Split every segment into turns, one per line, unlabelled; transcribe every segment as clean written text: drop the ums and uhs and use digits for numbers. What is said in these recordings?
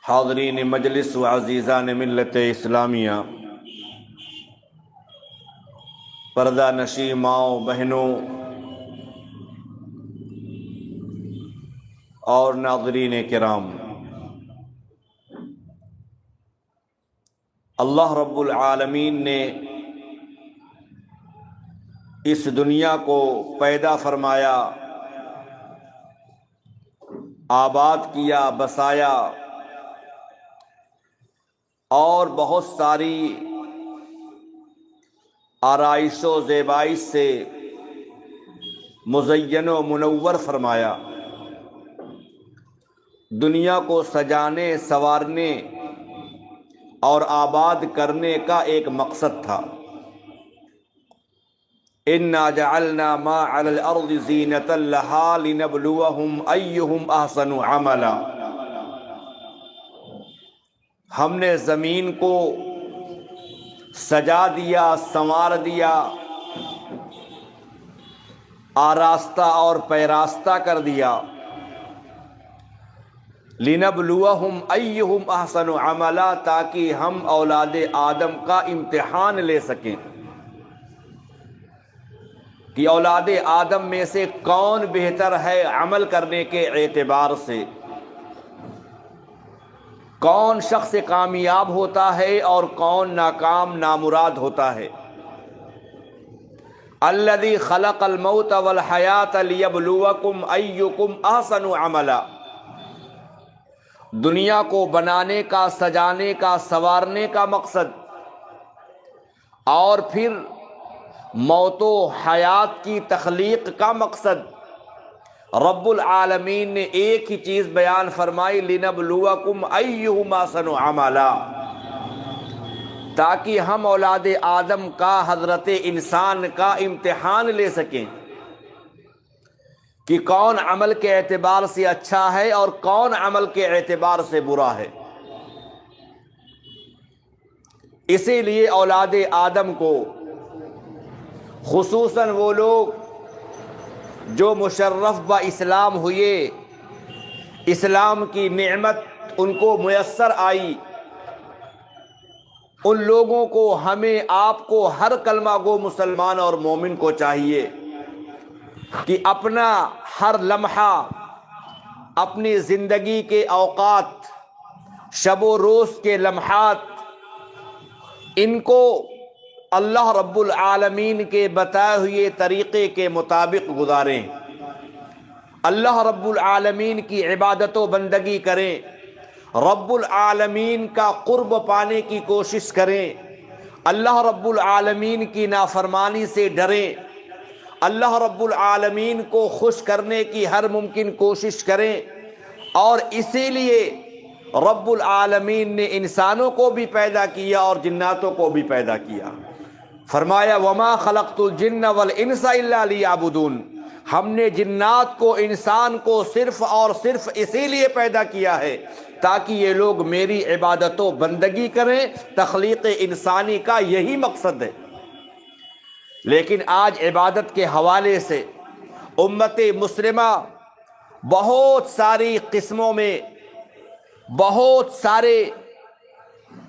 حاضرین مجلس و عزیزان ملت اسلامیہ، پردہ نشین ماؤں بہنوں اور ناظرین کرام، اللہ رب العالمین نے اس دنیا کو پیدا فرمایا، آباد کیا، بسایا اور بہت ساری آرائش و زیبائش سے مزین و منور فرمایا۔ دنیا کو سجانے، سنوارنے اور آباد کرنے کا ایک مقصد تھا۔ اِنَّا جَعَلْنَا مَا عَلَى الْأَرْضِ زِينَةً لَهَا لِنَبْلُوَهُمْ أَيُّهُمْ أَحْسَنُ عَمَلًا۔ ہم نے زمین کو سجا دیا، سنوار دیا، آراستہ اور پیراستہ کر دیا، لِنَبْلُوَهُمْ أَيُّهُمْ أَحْسَنُ عَمَلًا، تاکہ ہم اولاد آدم کا امتحان لے سکیں کہ اولاد آدم میں سے کون بہتر ہے عمل کرنے کے اعتبار سے، کون شخص کامیاب ہوتا ہے اور کون ناکام نامراد ہوتا ہے۔ الذی خلق الموت والحیاۃ لیبلوکم ایکم احسن عملا۔ دنیا کو بنانے کا، سجانے کا، سنوارنے کا مقصد، اور پھر موت و حیات کی تخلیق کا مقصد، رب العالمین نے ایک ہی چیز بیان فرمائی، لِنَبْلُوَكُمْ أَيُّهُمْ أَحْسَنُ عَمَلًا، تاکہ ہم اولاد آدم کا، حضرت انسان کا امتحان لے سکیں کہ کون عمل کے اعتبار سے اچھا ہے اور کون عمل کے اعتبار سے برا ہے۔ اسی لیے اولاد آدم کو، خصوصاً وہ لوگ جو مشرف با اسلام ہوئے، اسلام کی نعمت ان کو میسر آئی، ان لوگوں کو، ہمیں، آپ کو، ہر کلمہ گو مسلمان اور مومن کو چاہیے کہ اپنا ہر لمحہ، اپنی زندگی کے اوقات، شب و روز کے لمحات، ان کو اللہ رب العالمین کے بتائے ہوئے طریقے کے مطابق گزاریں، اللہ رب العالمین کی عبادت و بندگی کریں، رب العالمین کا قرب پانے کی کوشش کریں، اللہ رب العالمین کی نافرمانی سے ڈریں، اللہ رب العالمین کو خوش کرنے کی ہر ممکن کوشش کریں۔ اور اسی لیے رب العالمین نے انسانوں کو بھی پیدا کیا اور جناتوں کو بھی پیدا کیا۔ فرمایا وَمَا خَلَقْتُ الْجِنَّ وَالْإِنسَ إِلَّا لِيَعْبُدُونَ، ہم نے جنات کو، انسان کو صرف اور صرف اسی لیے پیدا کیا ہے تاکہ یہ لوگ میری عبادت و بندگی کریں۔ تخلیق انسانی کا یہی مقصد ہے۔ لیکن آج عبادت کے حوالے سے امت مسلمہ بہت ساری قسموں میں، بہت سارے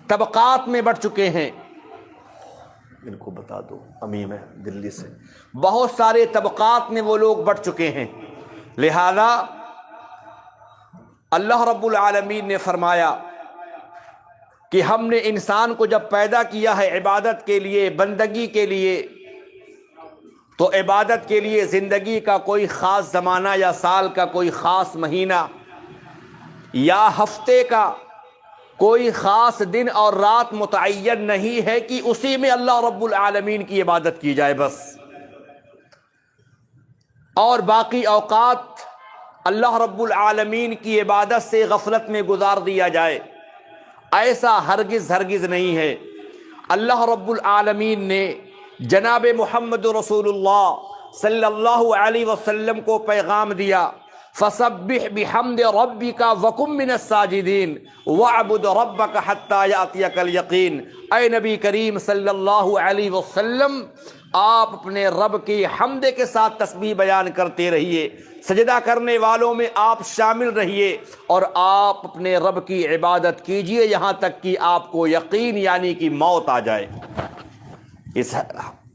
طبقات میں بٹ چکے ہیں۔ ان کو بتا دو، امیم ہے دلی سے، بہت سارے طبقات میں وہ لوگ بٹ چکے ہیں۔ لہذا اللہ رب العالمین نے فرمایا کہ ہم نے انسان کو جب پیدا کیا ہے عبادت کے لیے، بندگی کے لیے، تو عبادت کے لیے زندگی کا کوئی خاص زمانہ یا سال کا کوئی خاص مہینہ یا ہفتے کا کوئی خاص دن اور رات متعین نہیں ہے کہ اسی میں اللہ رب العالمین کی عبادت کی جائے بس، اور باقی اوقات اللہ رب العالمین کی عبادت سے غفلت میں گزار دیا جائے۔ ایسا ہرگز ہرگز نہیں ہے۔ اللہ رب العالمین نے جناب محمد رسول اللہ صلی اللہ علیہ وسلم کو پیغام دیا، فسبح بحمد ربک وکن من الساجدین واعبد ربک حتی یأتیک الیقین۔ اے نبی کریم صلی اللہ علیہ وسلم، آپ اپنے رب کی حمد کے ساتھ تسبیح بیان کرتے رہیے، سجدہ کرنے والوں میں آپ شامل رہیے، اور آپ اپنے رب کی عبادت کیجئے یہاں تک کہ آپ کو یقین یعنی کہ موت آ جائے۔ اس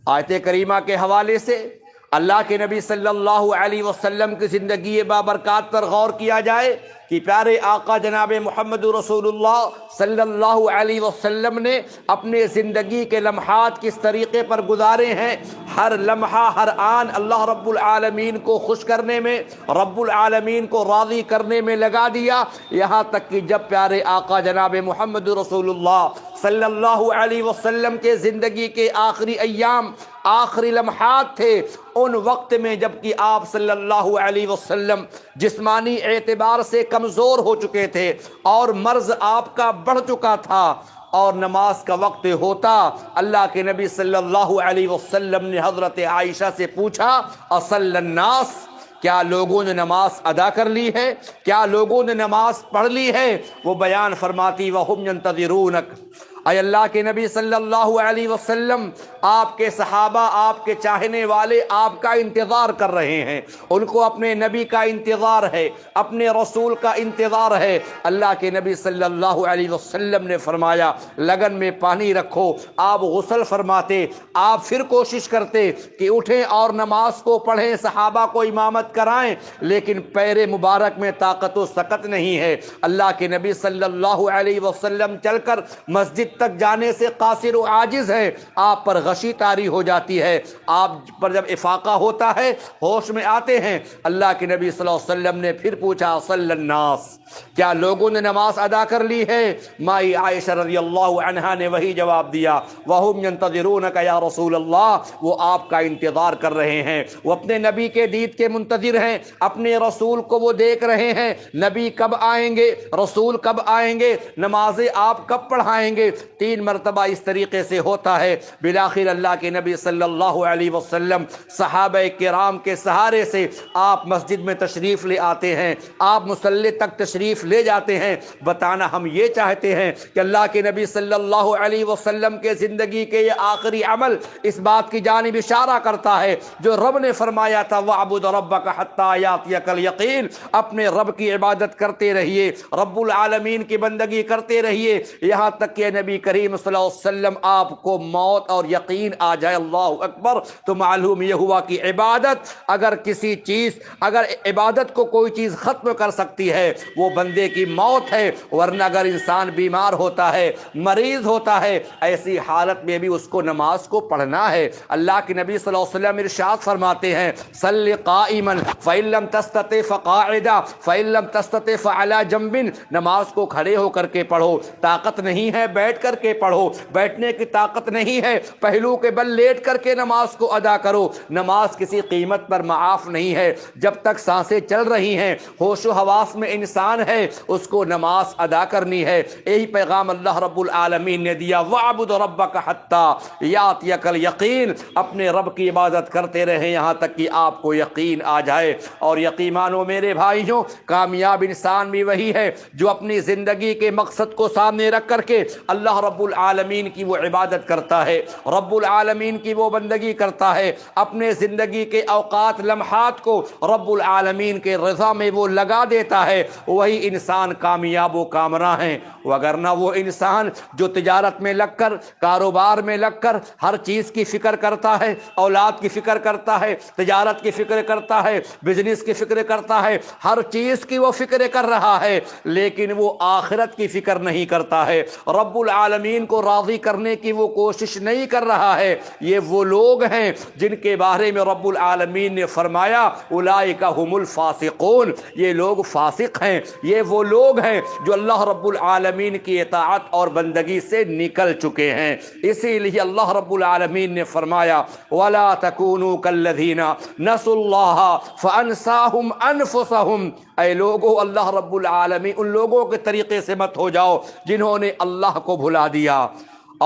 آیت کریمہ کے حوالے سے اللہ کے نبی صلی اللہ علیہ وسلم کی زندگی بابرکات پر غور کیا جائے کہ پیارے آقا جناب محمد رسول اللہ صلی اللہ علیہ وسلم نے اپنے زندگی کے لمحات کس طریقے پر گزارے ہیں۔ ہر لمحہ ہر آن اللہ رب العالمین کو خوش کرنے میں، رب العالمین کو راضی کرنے میں لگا دیا، یہاں تک کہ جب پیارے آقا جناب محمد رسول اللہ صلی اللہ علیہ وسلم کے زندگی کے آخری ایام، آخری لمحات تھے، ان وقت میں جب کہ آپ صلی اللہ علیہ وسلم جسمانی اعتبار سے کمزور ہو چکے تھے اور مرض آپ کا بڑھ چکا تھا، اور نماز کا وقت ہوتا، اللہ کے نبی صلی اللہ علیہ وسلم نے حضرت عائشہ سے پوچھا، اصلی الناس، کیا لوگوں نے نماز ادا کر لی ہے؟ کیا لوگوں نے نماز پڑھ لی ہے؟ وہ بیان فرماتی وَهُمْ يَنْتَظِرُونَكَ، اے اللہ کے نبی صلی اللہ علیہ وسلم، آپ کے صحابہ، آپ کے چاہنے والے آپ کا انتظار کر رہے ہیں، ان کو اپنے نبی کا انتظار ہے، اپنے رسول کا انتظار ہے۔ اللہ کے نبی صلی اللہ علیہ وسلم نے فرمایا لگن میں پانی رکھو، آپ غسل فرماتے، آپ پھر کوشش کرتے کہ اٹھیں اور نماز کو پڑھیں، صحابہ کو امامت کرائیں، لیکن پیر مبارک میں طاقت و سکت نہیں ہے۔ اللہ کے نبی صلی اللہ علیہ وسلم چل کر مسجد تک جانے سے قاصر و عاجز ہے، آپ پر غشی طاری ہو جاتی ہے، آپ پر جب افاقہ ہوتا ہے، ہوش میں آتے ہیں۔ اللہ کے نبی صلی اللہ علیہ وسلم نے پھر پوچھا صلی الناس، کیا لوگوں نے نماز ادا کر لی ہے؟ مائی عائشہ رضی اللہ عنہا نے وہی جواب دیا، وَهُمْ يَنْتَظِرُونَكَ یا رسول اللہ، وہ آپ کا انتظار کر رہے ہیں، وہ اپنے نبی کے دید کے منتظر ہیں، اپنے رسول کو وہ دیکھ رہے ہیں، نبی کب آئیں گے، رسول کب آئیں گے، نمازیں آپ کب پڑھائیں گے۔ 3 مرتبہ اس طریقے سے ہوتا ہے، بالآخر اللہ کے نبی صلی اللہ علیہ وسلم صحابہ کرام کے سہارے سے آپ مسجد میں تشریف لے آتے ہیں، آپ مصلی تک تشریف لے جاتے ہیں۔ بتانا ہم یہ چاہتے ہیں کہ اللہ کے نبی صلی اللہ علیہ وسلم کے زندگی کے یہ آخری عمل اس بات کی جانب اشارہ کرتا ہے جو رب نے فرمایا تھا، وَاعْبُدْ رَبَّكَ حَتَّىٰ يَأْتِيَكَ الْيَقِينُ، اپنے رب کی عبادت کرتے رہیے، رب العالمین کی بندگی کرتے رہیے، یہاں تک کہ نبی کریم صلی اللہ علیہ وسلم آپ کو موت اور یقین آ جائے۔ اللہ اکبر۔ تو معلوم یہ ہوا کہ عبادت، اگر عبادت کو کوئی چیز ختم کر سکتی ہے وہ بندے کی موت ہے، ورنہ اگر انسان بیمار ہوتا ہے، مریض ہوتا ہے، ایسی حالت میں بھی اس کو نماز کو پڑھنا ہے۔ اللہ کے نبی صلی اللہ علیہ وسلم ارشاد فرماتے ہیں، صلی قائما فإن لم تستطع فقاعدا فإن لم تستطع فعلى جنب، نماز کو کھڑے ہو کر کے پڑھو، طاقت نہیں ہے بیٹھ کر کے پڑھو، بیٹھنے کی طاقت نہیں ہے پہلو کے بل لیٹ کر کے نماز کو ادا کرو۔ نماز کسی قیمت پر معاف نہیں ہے، جب تک سانسیں چل رہی ہیں، ہوش و حواس میں انسان ہے، اس کو نماز ادا کرنی ہے۔ یہی پیغام اللہ رب العالمین نے دیا، وَاعْبُدْ رَبَّكَ حَتَّىٰ يَأْتِيَكَ الْيَقِينُ، اپنے رب کی عبادت کرتے رہیں یہاں تک کہ آپ کو یقین آ جائے۔ اور یقین مانو میرے بھائیوں، کامیاب انسان بھی وہی ہے جو اپنی زندگی کے مقصد کو سامنے رکھ کر کے اللہ رب العالمین کی وہ عبادت کرتا ہے، رب العالمین کی وہ بندگی کرتا ہے، اپنے زندگی کے اوقات لمحات کو رب العالمین کے رضا میں وہ لگا دیتا ہے، وہی انسان کامیاب و کامراں ہیں۔ وگرنہ وہ انسان جو تجارت میں لگ کر، کاروبار میں لگ کر ہر چیز کی فکر کرتا ہے، اولاد کی فکر کرتا ہے، تجارت کی فکر کرتا ہے، بزنس کی فکر کرتا ہے، ہر چیز کی وہ فکر کر رہا ہے، لیکن وہ آخرت کی فکر نہیں کرتا ہے، رب العالمین کو راضی کرنے کی وہ کوشش نہیں کر رہا ہے۔ یہ وہ لوگ ہیں جن کے بارے میں رب العالمین نے فرمایا اولئک ھم الفاسقون، یہ لوگ فاسق ہیں، یہ وہ لوگ ہیں جو اللہ رب العالمین کی اطاعت اور بندگی سے نکل چکے ہیں۔ اسی لیے اللہ رب العالمین نے فرمایا وَلَا تَكُونُوا كَالَّذِينَ نَسُوا اللَّهَ فَأَنْسَاهُمْ أَنفُسَهُمْ، اے لوگو اللہ رب العالمین ان لوگوں کے طریقے سے مت ہو جاؤ جنہوں نے اللہ کو بھلا دیا۔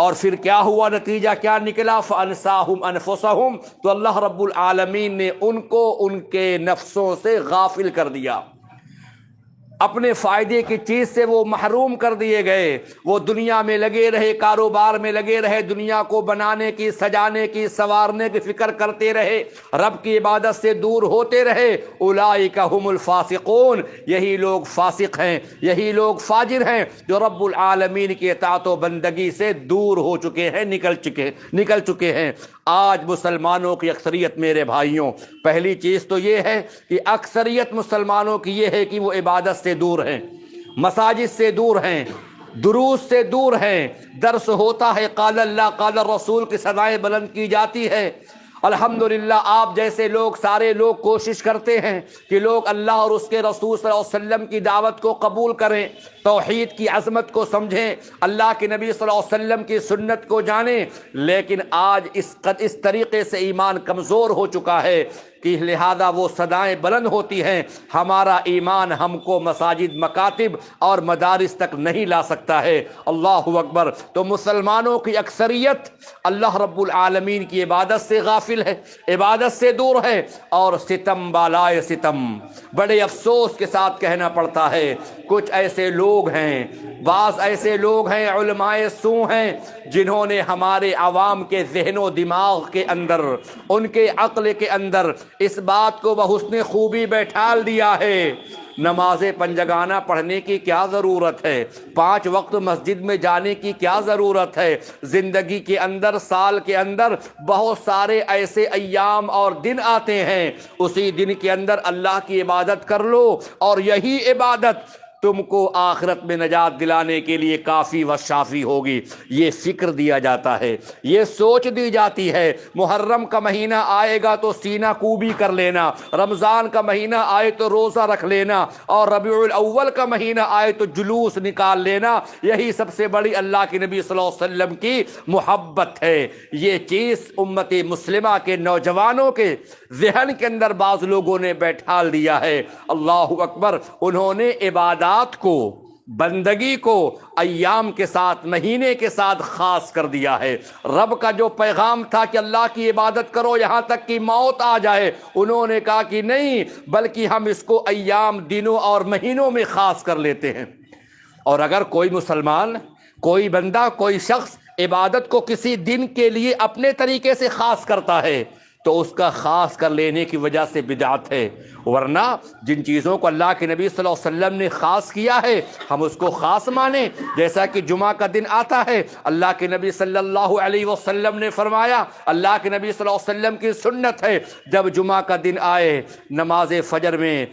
اور پھر کیا ہوا، نتیجہ کیا نکلا، فَأَنْسَاهُمْ أَنفُسَهُمْ، تو اللہ رب العالمین نے ان کو ان کے نفسوں سے غافل کر دیا۔ اپنے فائدے کی چیز سے وہ محروم کر دیے گئے، وہ دنیا میں لگے رہے، کاروبار میں لگے رہے، دنیا کو بنانے کی، سجانے کی، سنوارنے کی فکر کرتے رہے، رب کی عبادت سے دور ہوتے رہے۔ اولئک ہم الفاسقون، یہی لوگ فاسق ہیں، یہی لوگ فاجر ہیں جو رب العالمین کی اطاعت و بندگی سے دور ہو چکے ہیں، نکل چکے ہیں۔ آج مسلمانوں کی اکثریت میرے بھائیوں، پہلی چیز تو یہ ہے کہ اکثریت مسلمانوں کی یہ ہے کہ وہ عبادت سے دور ہیں، مساجد سے دور ہیں، دروس سے دور ہیں، درس ہوتا ہے، قال اللہ قال الرسول کی صدائیں بلند کی جاتی ہے۔ الحمدللہ آپ جیسے لوگ، سارے لوگ کوشش کرتے ہیں کہ لوگ اللہ اور اس کے رسول صلی اللہ علیہ وسلم کی دعوت کو قبول کریں، توحید کی عظمت کو سمجھیں، اللہ کے نبی صلی اللہ علیہ وسلم کی سنت کو جانیں، لیکن آج اس طریقے سے ایمان کمزور ہو چکا ہے کہ لہذا وہ صدائیں بلند ہوتی ہیں، ہمارا ایمان ہم کو مساجد، مکاتب اور مدارس تک نہیں لا سکتا ہے۔ اللہ اکبر۔ تو مسلمانوں کی اکثریت اللہ رب العالمین کی عبادت سے غافل ہے، عبادت سے دور ہے، اور ستم بالائے ستم، بڑے افسوس کے ساتھ کہنا پڑتا ہے کچھ ایسے لوگ ہیں، بعض ایسے لوگ ہیں، علماء سو ہیں، جنہوں نے ہمارے عوام کے ذہن و دماغ کے اندر، ان کے عقل کے اندر اس بات کو بحسن خوبی بیٹھال دیا ہے، نماز پنجگانہ پڑھنے کی کیا ضرورت ہے، 5 وقت مسجد میں جانے کی کیا ضرورت ہے، زندگی کے اندر، سال کے اندر بہت سارے ایسے ایام اور دن آتے ہیں، اسی دن کے اندر اللہ کی عبادت کر لو، اور یہی عبادت تم کو آخرت میں نجات دلانے کے لیے کافی و شافی ہوگی۔ یہ فکر دیا جاتا ہے، یہ سوچ دی جاتی ہے، محرم کا مہینہ آئے گا تو سینہ کوبی کر لینا، رمضان کا مہینہ آئے تو روزہ رکھ لینا، اور ربیع الاول کا مہینہ آئے تو جلوس نکال لینا، یہی سب سے بڑی اللہ کے نبی صلی اللہ علیہ وسلم کی محبت ہے۔ یہ چیز امت مسلمہ کے نوجوانوں کے ذہن کے اندر بعض لوگوں نے بیٹھال دیا ہے۔ اللہ اکبر۔ انہوں نے عبادات کو، بندگی کو ایام کے ساتھ، مہینے کے ساتھ خاص کر دیا ہے۔ رب کا جو پیغام تھا کہ اللہ کی عبادت کرو یہاں تک کہ موت آ جائے، انہوں نے کہا کہ نہیں، بلکہ ہم اس کو ایام، دنوں اور مہینوں میں خاص کر لیتے ہیں۔ اور اگر کوئی مسلمان، کوئی بندہ، کوئی شخص عبادت کو کسی دن کے لیے اپنے طریقے سے خاص کرتا ہے تو اس کا خاص کر لینے کی وجہ سے بدعت ہے، ورنہ جن چیزوں کو اللہ کے نبی صلی اللہ علیہ وسلم نے خاص کیا ہے ہم اس کو خاص مانیں۔ جیسا کہ جمعہ کا دن آتا ہے، اللہ کے نبی صلی اللہ علیہ وسلم نے فرمایا، اللہ کے نبی صلی اللہ علیہ وسلم کی سنت ہے، جب جمعہ کا دن آئے نماز فجر میں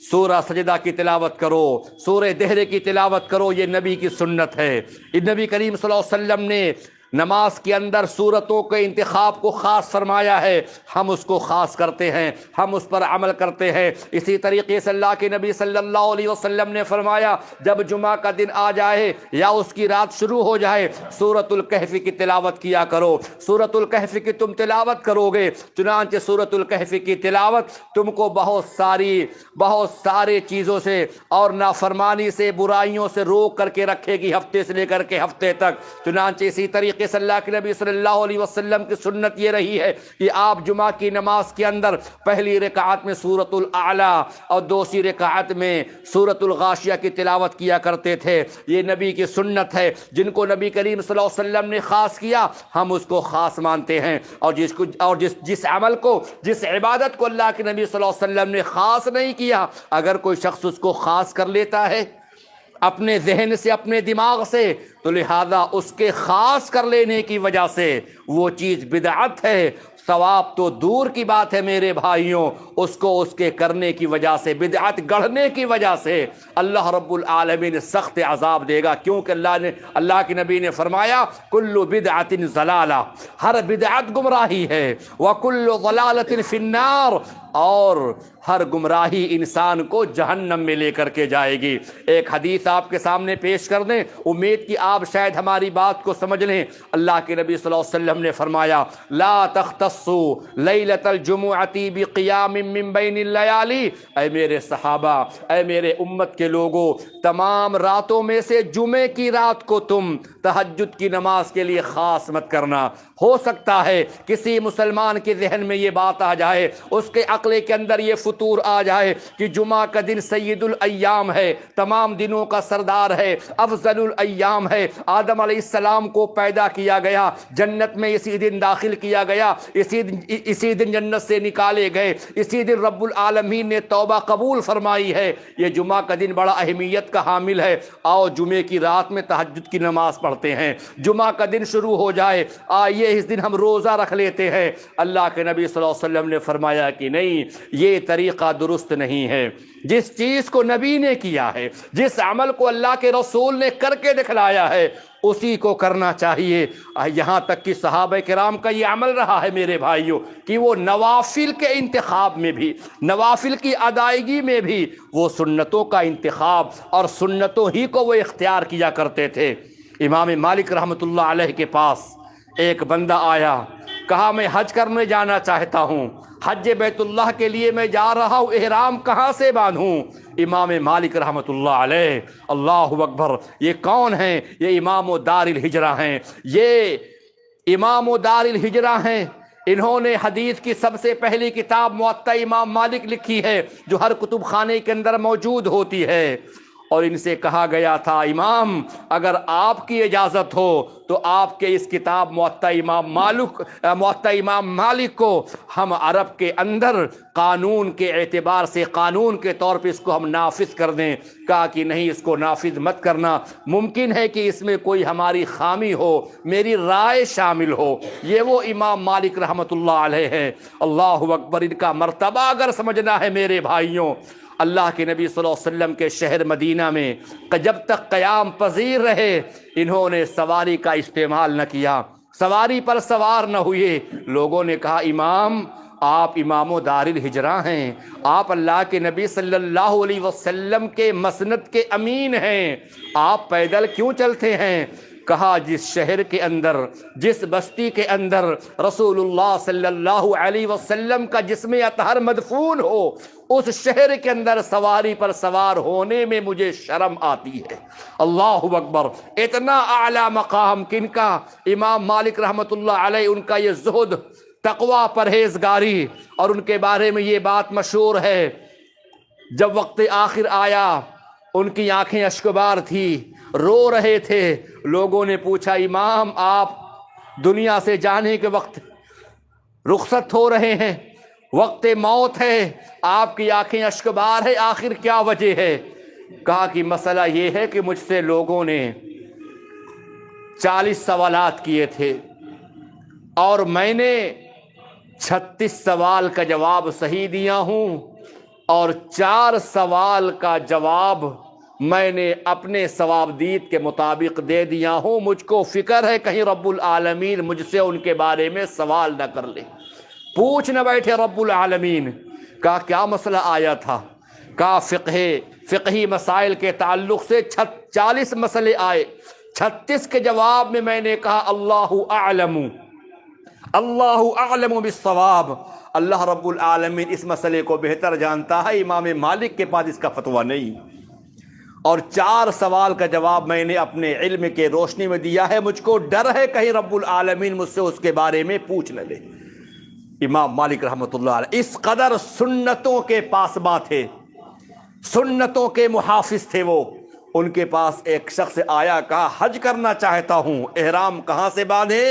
سورہ سجدہ کی تلاوت کرو، سورہ دہرے کی تلاوت کرو، یہ نبی کی سنت ہے۔ نبی کریم صلی اللہ علیہ وسلم نے نماز کے اندر صورتوں کے انتخاب کو خاص فرمایا ہے، ہم اس کو خاص کرتے ہیں، ہم اس پر عمل کرتے ہیں۔ اسی طریقے سے اللہ کے نبی صلی اللہ علیہ وسلم نے فرمایا، جب جمعہ کا دن آ جائے یا اس کی رات شروع ہو جائے، سورۃ الکہف کی تلاوت کیا کرو۔ سورۃ الکہف کی تم تلاوت کرو گے، چنانچہ سورۃ الکہف کی تلاوت تم کو بہت سارے چیزوں سے اور نافرمانی سے، برائیوں سے روک کر کے رکھے گی، ہفتے سے لے کر کے ہفتے تک۔ چنانچہ اسی طریقے سے اللہ کے نبی صلی اللہ علیہ وسلم کی سنت یہ رہی ہے کہ آپ جمعہ کی نماز کے اندر پہلی رکعت میں سورۃ الاعلیٰ اور دوسری رکعت میں سورۃ الغاشیہ کی تلاوت کیا کرتے تھے۔ یہ نبی کی سنت ہے، جن کو نبی کریم صلی اللہ علیہ وسلم نے خاص کیا ہم اس کو خاص مانتے ہیں، اور جس عمل کو، جس عبادت کو اللہ کے نبی صلی اللہ علیہ وسلم نے خاص نہیں کیا، اگر کوئی شخص اس کو خاص کر لیتا ہے اپنے ذہن سے، اپنے دماغ سے، تو لہذا اس کے خاص کر لینے کی وجہ سے وہ چیز بدعت ہے۔ ثواب تو دور کی بات ہے میرے بھائیوں، اس کو اس کے کرنے کی وجہ سے، بدعت گڑھنے کی وجہ سے اللہ رب العالمین سخت عذاب دے گا، کیونکہ اللہ کے نبی نے فرمایا کل بدعت ضلالہ، ہر بدعت گمراہی ہے، وکل ضلالۃ فی النار، اور ہر گمراہی انسان کو جہنم میں لے کر کے جائے گی۔ ایک حدیث آپ کے سامنے پیش کر دیں، امید کہ آپ شاید ہماری بات کو سمجھ لیں۔ اللہ کے نبی صلی اللہ علیہ وسلم نے فرمایا لا تختصوا لیلۃ الجمعۃ بقیام من بین اللیالی، اے میرے صحابہ، اے میرے امت کے لوگوں، تمام راتوں میں سے جمعے کی رات کو تم تہجد کی نماز کے لیے خاص مت کرنا۔ ہو سکتا ہے کسی مسلمان کے ذہن میں یہ بات آ جائے، اس کے عقل کے اندر یہ فطور آ جائے کہ جمعہ کا دن سید الایام ہے، تمام دنوں کا سردار ہے، افضل الایام ہے، آدم علیہ السلام کو پیدا کیا گیا، جنت میں اسی دن داخل کیا گیا، اسی دن جنت سے نکالے گئے، اسی دن رب العالمین نے توبہ قبول فرمائی ہے، یہ جمعہ کا دن بڑا اہمیت کا حامل ہے، آؤ جمعے کی رات میں تہجد کی نماز پڑھتے ہیں۔ جمعہ کا دن شروع ہو جائے، آئیے اس دن ہم روزہ رکھ لیتے ہیں۔ اللہ کے نبی صلی اللہ علیہ وسلم نے فرمایا کہ نہیں، یہ طریقہ درست نہیں ہے۔ جس چیز کو نبی نے کیا ہے، جس عمل کو اللہ کے رسول نے کر کے دکھلایا ہے، اسی کو کرنا چاہیے۔ یہاں تک کہ صحابہ کرام کا یہ عمل رہا ہے میرے بھائیوں کہ وہ نوافل کے انتخاب میں بھی، نوافل کی ادائیگی میں بھی وہ سنتوں کا انتخاب اور سنتوں ہی کو وہ اختیار کیا کرتے تھے۔ امام مالک رحمۃ اللہ علیہ کے پاس ایک بندہ آیا، کہا میں حج کرنے جانا چاہتا ہوں، حج بیت اللہ کے لیے میں جا رہا ہوں، احرام کہاں سے باندھوں؟ امام مالک رحمۃ اللہ علیہ، اللہ اکبر، یہ کون ہیں؟ یہ امام دار الہجرہ ہیں، یہ امام دار الہجرہ ہیں۔ انہوں نے حدیث کی سب سے پہلی کتاب موطا امام مالک لکھی ہے، جو ہر کتب خانے کے اندر موجود ہوتی ہے۔ اور ان سے کہا گیا تھا امام اگر آپ کی اجازت ہو تو آپ کے اس کتاب موطا امام مالک کو ہم عرب کے اندر قانون کے اعتبار سے، قانون کے طور پہ اس کو ہم نافذ کر دیں۔ کہا کہ نہیں، اس کو نافذ مت کرنا، ممکن ہے کہ اس میں کوئی ہماری خامی ہو، میری رائے شامل ہو۔ یہ وہ امام مالک رحمۃ اللہ علیہ ہیں۔ اللہ اکبر، ان کا مرتبہ اگر سمجھنا ہے میرے بھائیوں، اللہ کے نبی صلی اللہ علیہ وسلم کے شہر مدینہ میں جب تک قیام پذیر رہے، انہوں نے سواری کا استعمال نہ کیا، سواری پر سوار نہ ہوئے۔ لوگوں نے کہا امام آپ امام و دار الہجرہ ہیں، آپ اللہ کے نبی صلی اللہ علیہ وسلم کے مسند کے امین ہیں، آپ پیدل کیوں چلتے ہیں؟ کہا جس شہر کے اندر، جس بستی کے اندر رسول اللہ صلی اللہ علیہ وسلم کا جسم اطہر مدفون ہو، اس شہر کے اندر سواری پر سوار ہونے میں مجھے شرم آتی ہے۔ اللہ اکبر، اتنا اعلیٰ مقام کن کا؟ امام مالک رحمۃ اللہ علیہ، ان کا یہ زہد، تقوی، پرہیزگاری، اور ان کے بارے میں یہ بات مشہور ہے، جب وقت آخر آیا ان کی آنکھیں اشکبار تھی، رو رہے تھے۔ لوگوں نے پوچھا امام آپ دنیا سے جانے کے وقت رخصت ہو رہے ہیں، وقت موت ہے، آپ کی آنکھیں اشکبار ہے، آخر کیا وجہ ہے؟ کہا کہ مسئلہ یہ ہے کہ مجھ سے لوگوں نے 40 سوالات کیے تھے اور میں نے 36 سوال کا جواب صحیح دیا ہوں، اور 4 سوال کا جواب میں نے اپنے ثوابدید کے مطابق دے دیا ہوں۔ مجھ کو فکر ہے کہیں رب العالمین مجھ سے ان کے بارے میں سوال نہ کر لے، پوچھ نہ بیٹھے رب العالمین۔ کہا کیا مسئلہ آیا تھا؟ کہا فقہی مسائل کے تعلق سے 40 مسئلے آئے، 36 کے جواب میں نے کہا اللہ اعلم بالصواب، اللہ رب العالمین اس مسئلے کو بہتر جانتا ہے، امام مالک کے پاس اس کا فتویٰ نہیں۔ اور 4 سوال کا جواب میں نے اپنے علم کے روشنی میں دیا ہے، مجھ کو ڈر ہے کہیں رب العالمین مجھ سے اس کے بارے میں پوچھ نہ لے۔ امام مالک رحمۃ اللہ علیہ اس قدر سنتوں کے پاسباں تھے، سنتوں کے محافظ تھے وہ۔ ان کے پاس ایک شخص آیا، کہا حج کرنا چاہتا ہوں، احرام کہاں سے باندھے؟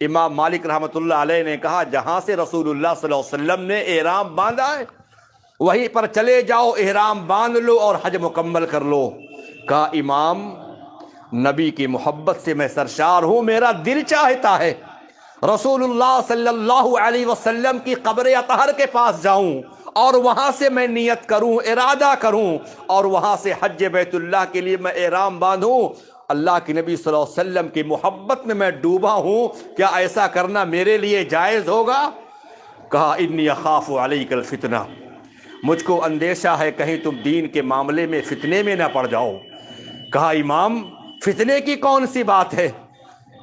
امام مالک رحمۃ اللہ علیہ نے کہا جہاں سے رسول اللہ صلی اللہ علیہ وسلم نے احرام باندھا ہے وہیں پر چلے جاؤ، احرام باندھ لو اور حج مکمل کر لو۔ کہا امام نبی کی محبت سے میں سرشار ہوں، میرا دل چاہتا ہے رسول اللہ صلی اللہ علیہ وسلم کی قبر اطہر کے پاس جاؤں اور وہاں سے میں نیت کروں، ارادہ کروں، اور وہاں سے حج بیت اللہ کے لیے میں احرام باندھوں۔ اللہ کے نبی صلی اللہ علیہ وسلم کی محبت میں ڈوبا ہوں، کیا ایسا کرنا میرے لیے جائز ہوگا؟ کہا انی اخاف علیک الفتنہ، مجھ کو اندیشہ ہے کہیں تم دین کے معاملے میں فتنے میں نہ پڑ جاؤ۔ کہا امام فتنے کی کون سی بات ہے؟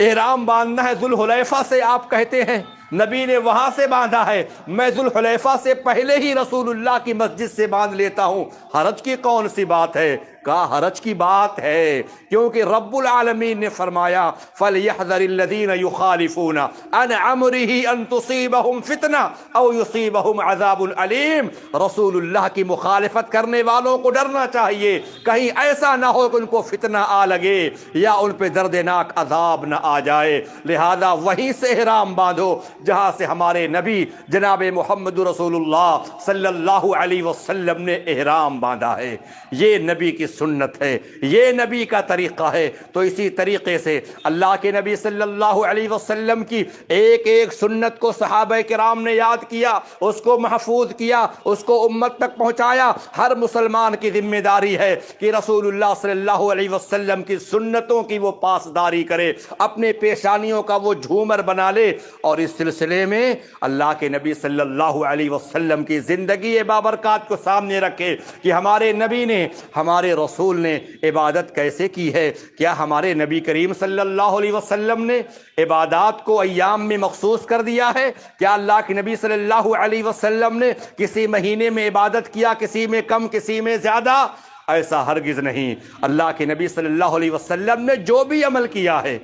احرام باندھنا ہے ذوالحلیفہ سے، آپ کہتے ہیں نبی نے وہاں سے باندھا ہے، میں ذوالحلیفہ سے پہلے ہی رسول اللہ کی مسجد سے باندھ لیتا ہوں، حرج کی کون سی بات ہے؟ کہا حرج کی بات ہے، کیونکہ رب العالمین نے فرمایا فَلْيَحْذَرِ الَّذِينَ يُخَالِفُونَ عَنْ أَمْرِهِ أَن تُصِيبَهُمْ فِتْنَةٌ أَوْ يُصِيبَهُمْ عَذَابٌ أَلِيمٌ۔ رسول اللہ کی مخالفت کرنے والوں کو ڈرنا چاہیے، کہیں ایسا نہ ہو کہ ان کو فتنہ آ لگے یا ان پہ دردناک عذاب نہ آ جائے۔ لہذا وہیں سے احرام باندھو جہاں سے ہمارے نبی جناب محمد رسول اللہ صلی اللہ علیہ وسلم نے احرام باندھا ہے۔ یہ نبی کی سنت ہے، یہ نبی کا طریقہ ہے۔ تو اسی طریقے سے اللہ کے نبی صلی اللہ علیہ وسلم کی ایک ایک سنت کو صحابہ کرام نے یاد کیا، اس کو محفوظ کیا، اس کو امت تک پہنچایا۔ ہر مسلمان کی ذمہ داری ہے کہ رسول اللہ صلی اللہ علیہ وسلم کی سنتوں کی وہ پاسداری کرے، اپنے پیشانیوں کا وہ جھومر بنا لے، اور اس سلسلے میں اللہ کے نبی صلی اللہ علیہ وسلم کی زندگی بابرکات کو سامنے رکھے کہ ہمارے نبی نے، ہمارے رسول نے عبادت کیسے کی ہے۔ کیا ہمارے نبی کریم صلی اللہ علیہ وسلم نے عبادات کو ایام میں مخصوص کر دیا ہے؟ کیا اللہ کے نبی صلی اللہ علیہ وسلم نے کسی مہینے میں عبادت کیا، کسی میں کم، کسی میں زیادہ؟ ایسا ہرگز نہیں۔ اللہ کے نبی صلی اللہ علیہ وسلم نے جو بھی عمل کیا ہے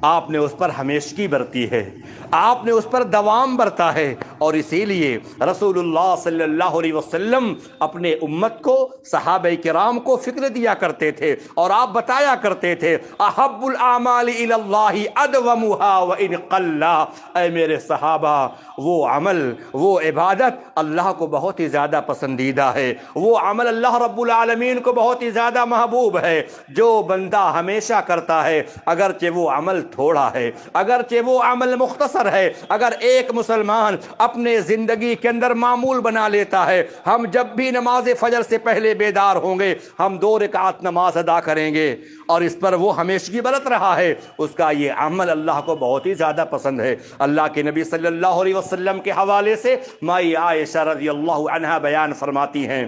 آپ نے اس پر ہمیشگی برتی ہے، آپ نے اس پر دوام برتا ہے، اور اسی لیے رسول اللہ صلی اللہ علیہ وسلم اپنے امت کو، صحابہ کرام کو فکر دیا کرتے تھے، اور آپ بتایا کرتے تھے احب الاعمال الی اللہ ادومها وان قل۔ اے میرے صحابہ، وہ عمل، وہ عبادت اللہ کو بہت ہی زیادہ پسندیدہ ہے، وہ عمل اللہ رب العالمین کو بہت ہی زیادہ محبوب ہے جو بندہ ہمیشہ کرتا ہے، اگرچہ وہ عمل تھوڑا ہے، اگرچہ وہ عمل مختصر ہے۔ اگر ایک مسلمان اپنے زندگی کے اندر معمول بنا لیتا ہے، ہم جب بھی نماز فجر سے پہلے بیدار ہوں گے ہم 2 رکعت نماز ادا کریں گے، اور اس پر وہ ہمیشگی برت رہا ہے، اس کا یہ عمل اللہ کو بہت ہی زیادہ پسند ہے۔ اللہ کے نبی صلی اللہ علیہ وسلم کے حوالے سے مائی عائشہ رضی اللہ عنہا بیان فرماتی ہیں،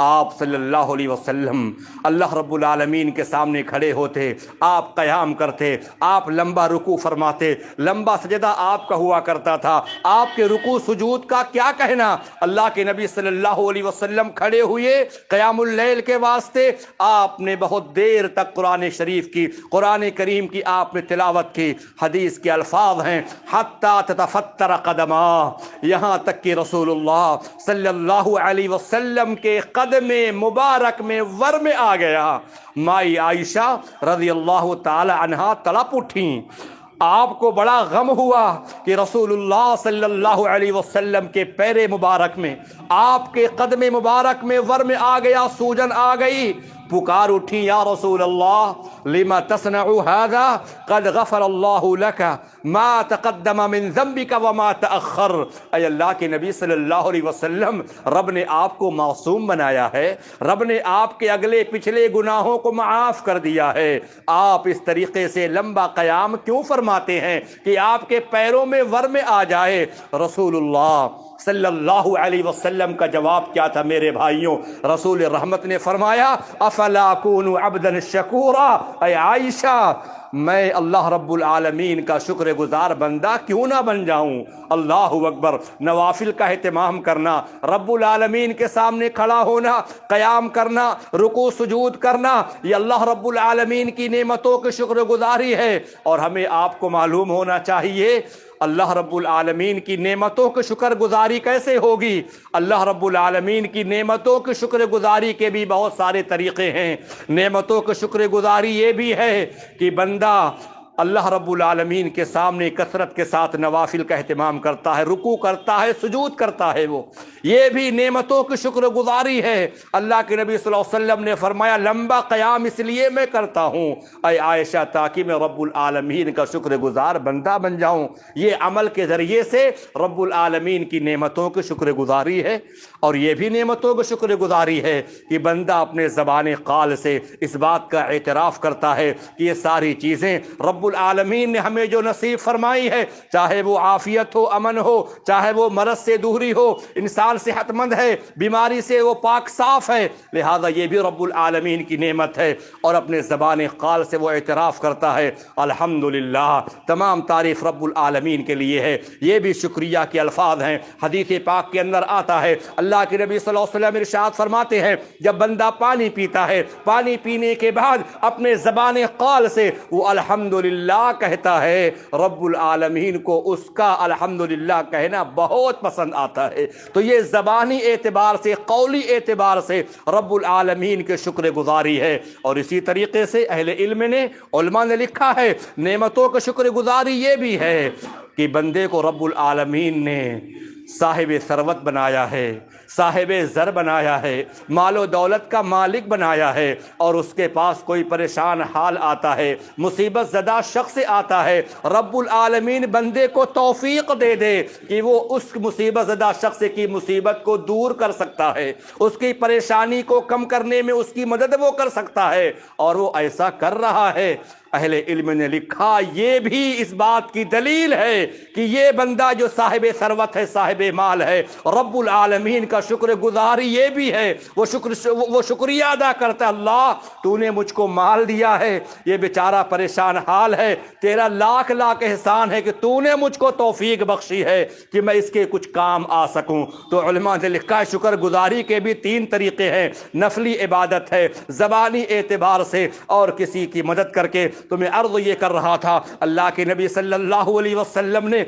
آپ صلی اللہ علیہ وسلم اللہ رب العالمین کے سامنے کھڑے ہوتے، آپ قیام کرتے، آپ لمبا رکوع فرماتے، لمبا سجدہ آپ کا ہوا کرتا تھا۔ آپ کے رکوع سجود کا کیا کہنا، اللہ کے نبی صلی اللہ علیہ وسلم کھڑے ہوئے قیام اللیل کے واسطے، آپ نے بہت دیر تک قرآن شریف کی، قرآن کریم کی آپ نے تلاوت کی۔ حدیث کے الفاظ ہیں حتی تتفتر قدما، یہاں تک کہ رسول اللہ صلی اللہ علیہ وسلم کے قدم مبارک میں ورم آ گیا۔ مائی عائشہ رضی اللہ تعالی عنہا تڑپ اٹھیں، آپ کو بڑا غم ہوا کہ رسول اللہ صلی اللہ علیہ وسلم کے پیر مبارک میں، آپ کے قدم مبارک میں ورم آ گیا، سوجن آ گئی۔ پکار اٹھی یا رسول اللہ لما تصنع هذا قد غفر اللہ لك ما تقدم من ذنبك وما تأخر۔ اے اللہ کے نبی صلی اللہ علیہ وسلم، رب نے آپ کو معصوم بنایا ہے، رب نے آپ کے اگلے پچھلے گناہوں کو معاف کر دیا ہے۔ آپ اس طریقے سے لمبا قیام کیوں فرماتے ہیں کہ آپ کے پیروں میں ورم آ جائے؟ رسول اللہ صلی اللہ علیہ وسلم کا جواب کیا تھا میرے بھائیوں؟ رسول رحمت نے فرمایا افلا اکون عبدا شکورا، اے عائشہ میں اللہ رب العالمین کا شکر گزار بندہ کیوں نہ بن جاؤں؟ اللہ اکبر۔ نوافل کا اہتمام کرنا، رب العالمین کے سامنے کھڑا ہونا، قیام کرنا، رکوع سجود کرنا، یہ اللہ رب العالمین کی نعمتوں کی شکر گزاری ہے۔ اور ہمیں آپ کو معلوم ہونا چاہیے اللہ رب العالمین کی نعمتوں کی شکر گزاری کیسے ہوگی؟ اللہ رب العالمین کی نعمتوں کی شکر گزاری کے بھی بہت سارے طریقے ہیں۔ نعمتوں کی شکر گزاری یہ بھی ہے کہ بندہ اللہ رب العالمین کے سامنے کثرت کے ساتھ نوافل کا اہتمام کرتا ہے، رکوع کرتا ہے، سجود کرتا ہے، وہ یہ بھی نعمتوں کی شکر گزاری ہے۔ اللہ کے نبی صلی اللہ علیہ وسلم نے فرمایا لمبا قیام اس لیے میں کرتا ہوں اے عائشہ تاکہ میں رب العالمین کا شکر گزار بندہ بن جاؤں۔ یہ عمل کے ذریعے سے رب العالمین کی نعمتوں کی شکر گزاری ہے، اور یہ بھی نعمتوں کی شکر گزاری ہے کہ بندہ اپنے زبان قال سے اس بات کا اعتراف کرتا ہے کہ یہ ساری چیزیں رب العالمین نے ہمیں جو نصیب فرمائی ہے، چاہے وہ عافیت ہو، امن ہو، چاہے وہ مرض سے دوری ہو، انسان صحت مند ہے، بیماری سے وہ پاک صاف ہے، لہذا یہ بھی رب العالمین کی نعمت ہے، اور اپنے زبان قال سے وہ اعتراف کرتا ہے الحمدللہ، تمام تعریف رب العالمین کے لیے ہے۔ یہ بھی شکریہ کے الفاظ ہیں۔ حدیث پاک کے اندر آتا ہے، اللہ کے نبی صلی اللہ علیہ وسلم ارشاد فرماتے ہیں، جب بندہ پانی پیتا ہے، پانی پینے کے بعد اپنے زبان قال سے وہ الحمدللہ کہتا ہے، رب العالمین کو اس کا الحمدللہ کہنا بہت پسند آتا ہے۔ تو یہ زبانی اعتبار سے، قولی اعتبار سے رب العالمین کے شکر گزاری ہے۔ اور اسی طریقے سے اہل علم نے، علماء نے لکھا ہے، نعمتوں کا شکر گزاری یہ بھی ہے کہ بندے کو رب العالمین نے صاحب ثروت بنایا ہے، صاحب زر بنایا ہے، مال و دولت کا مالک بنایا ہے، اور اس کے پاس کوئی پریشان حال آتا ہے، مصیبت زدہ شخص آتا ہے، رب العالمین بندے کو توفیق دے دے کہ وہ اس مصیبت زدہ شخص کی مصیبت کو دور کر سکتا ہے، اس کی پریشانی کو کم کرنے میں اس کی مدد وہ کر سکتا ہے، اور وہ ایسا کر رہا ہے۔ اہل علم نے لکھا یہ بھی اس بات کی دلیل ہے کہ یہ بندہ جو صاحب ثروت ہے، صاحب مال ہے، رب العالمین کا شکر گزاری یہ بھی ہے، وہ شکریہ ادا کرتا ہے، اللہ تو نے مجھ کو مال دیا ہے، یہ بیچارہ پریشان حال ہے، تیرا لاکھ لاکھ احسان ہے کہ تو نے مجھ کو توفیق بخشی ہے کہ میں اس کے کچھ کام آ سکوں۔ تو علماء نے لکھا ہے شکر گزاری کے بھی تین طریقے ہیں، نفلی عبادت ہے، زبانی اعتبار سے، اور کسی کی مدد کر کے۔ تو میں عرض یہ کر رہا تھا، اللہ کے نبی صلی اللہ علیہ وسلم نے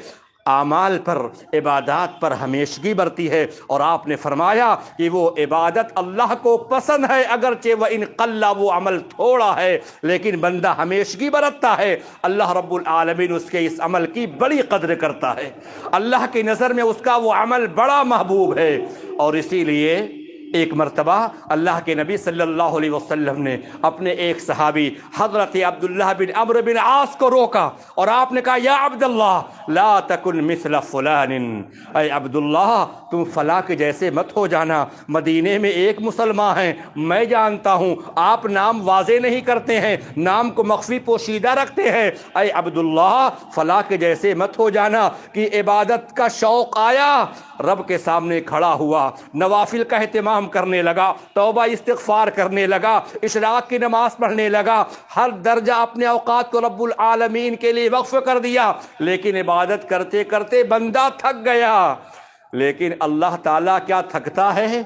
اعمال پر، عبادات پر ہمیشگی برتی ہے، اور آپ نے فرمایا کہ وہ عبادت اللہ کو پسند ہے، اگرچہ وہ ان قل، وہ عمل تھوڑا ہے لیکن بندہ ہمیشگی برتتا ہے، اللہ رب العالمین اس کے اس عمل کی بڑی قدر کرتا ہے، اللہ کی نظر میں اس کا وہ عمل بڑا محبوب ہے۔ اور اسی لیے ایک مرتبہ اللہ کے نبی صلی اللہ علیہ وسلم نے اپنے ایک صحابی حضرت عبداللہ بن عمرو بن عاص کو روکا، اور آپ نے کہا یا عبداللہ لا تکن مثل فلان، اے عبداللہ تم فلاں کے جیسے مت ہو جانا، مدینے میں ایک مسلمان ہیں، میں جانتا ہوں آپ نام واضح نہیں کرتے ہیں، نام کو مخفی پوشیدہ رکھتے ہیں، اے عبداللہ فلاں کے جیسے مت ہو جانا کہ عبادت کا شوق آیا، رب کے سامنے کھڑا ہوا، نوافل کا اہتمام کرنے لگا، توبہ استغفار کرنے لگا، اشراق کی نماز پڑھنے لگا، ہر درجہ اپنے اوقات کو رب العالمین کے لیے وقف کر دیا، لیکن عبادت کرتے کرتے بندہ تھک گیا۔ لیکن اللہ تعالیٰ کیا تھکتا ہے؟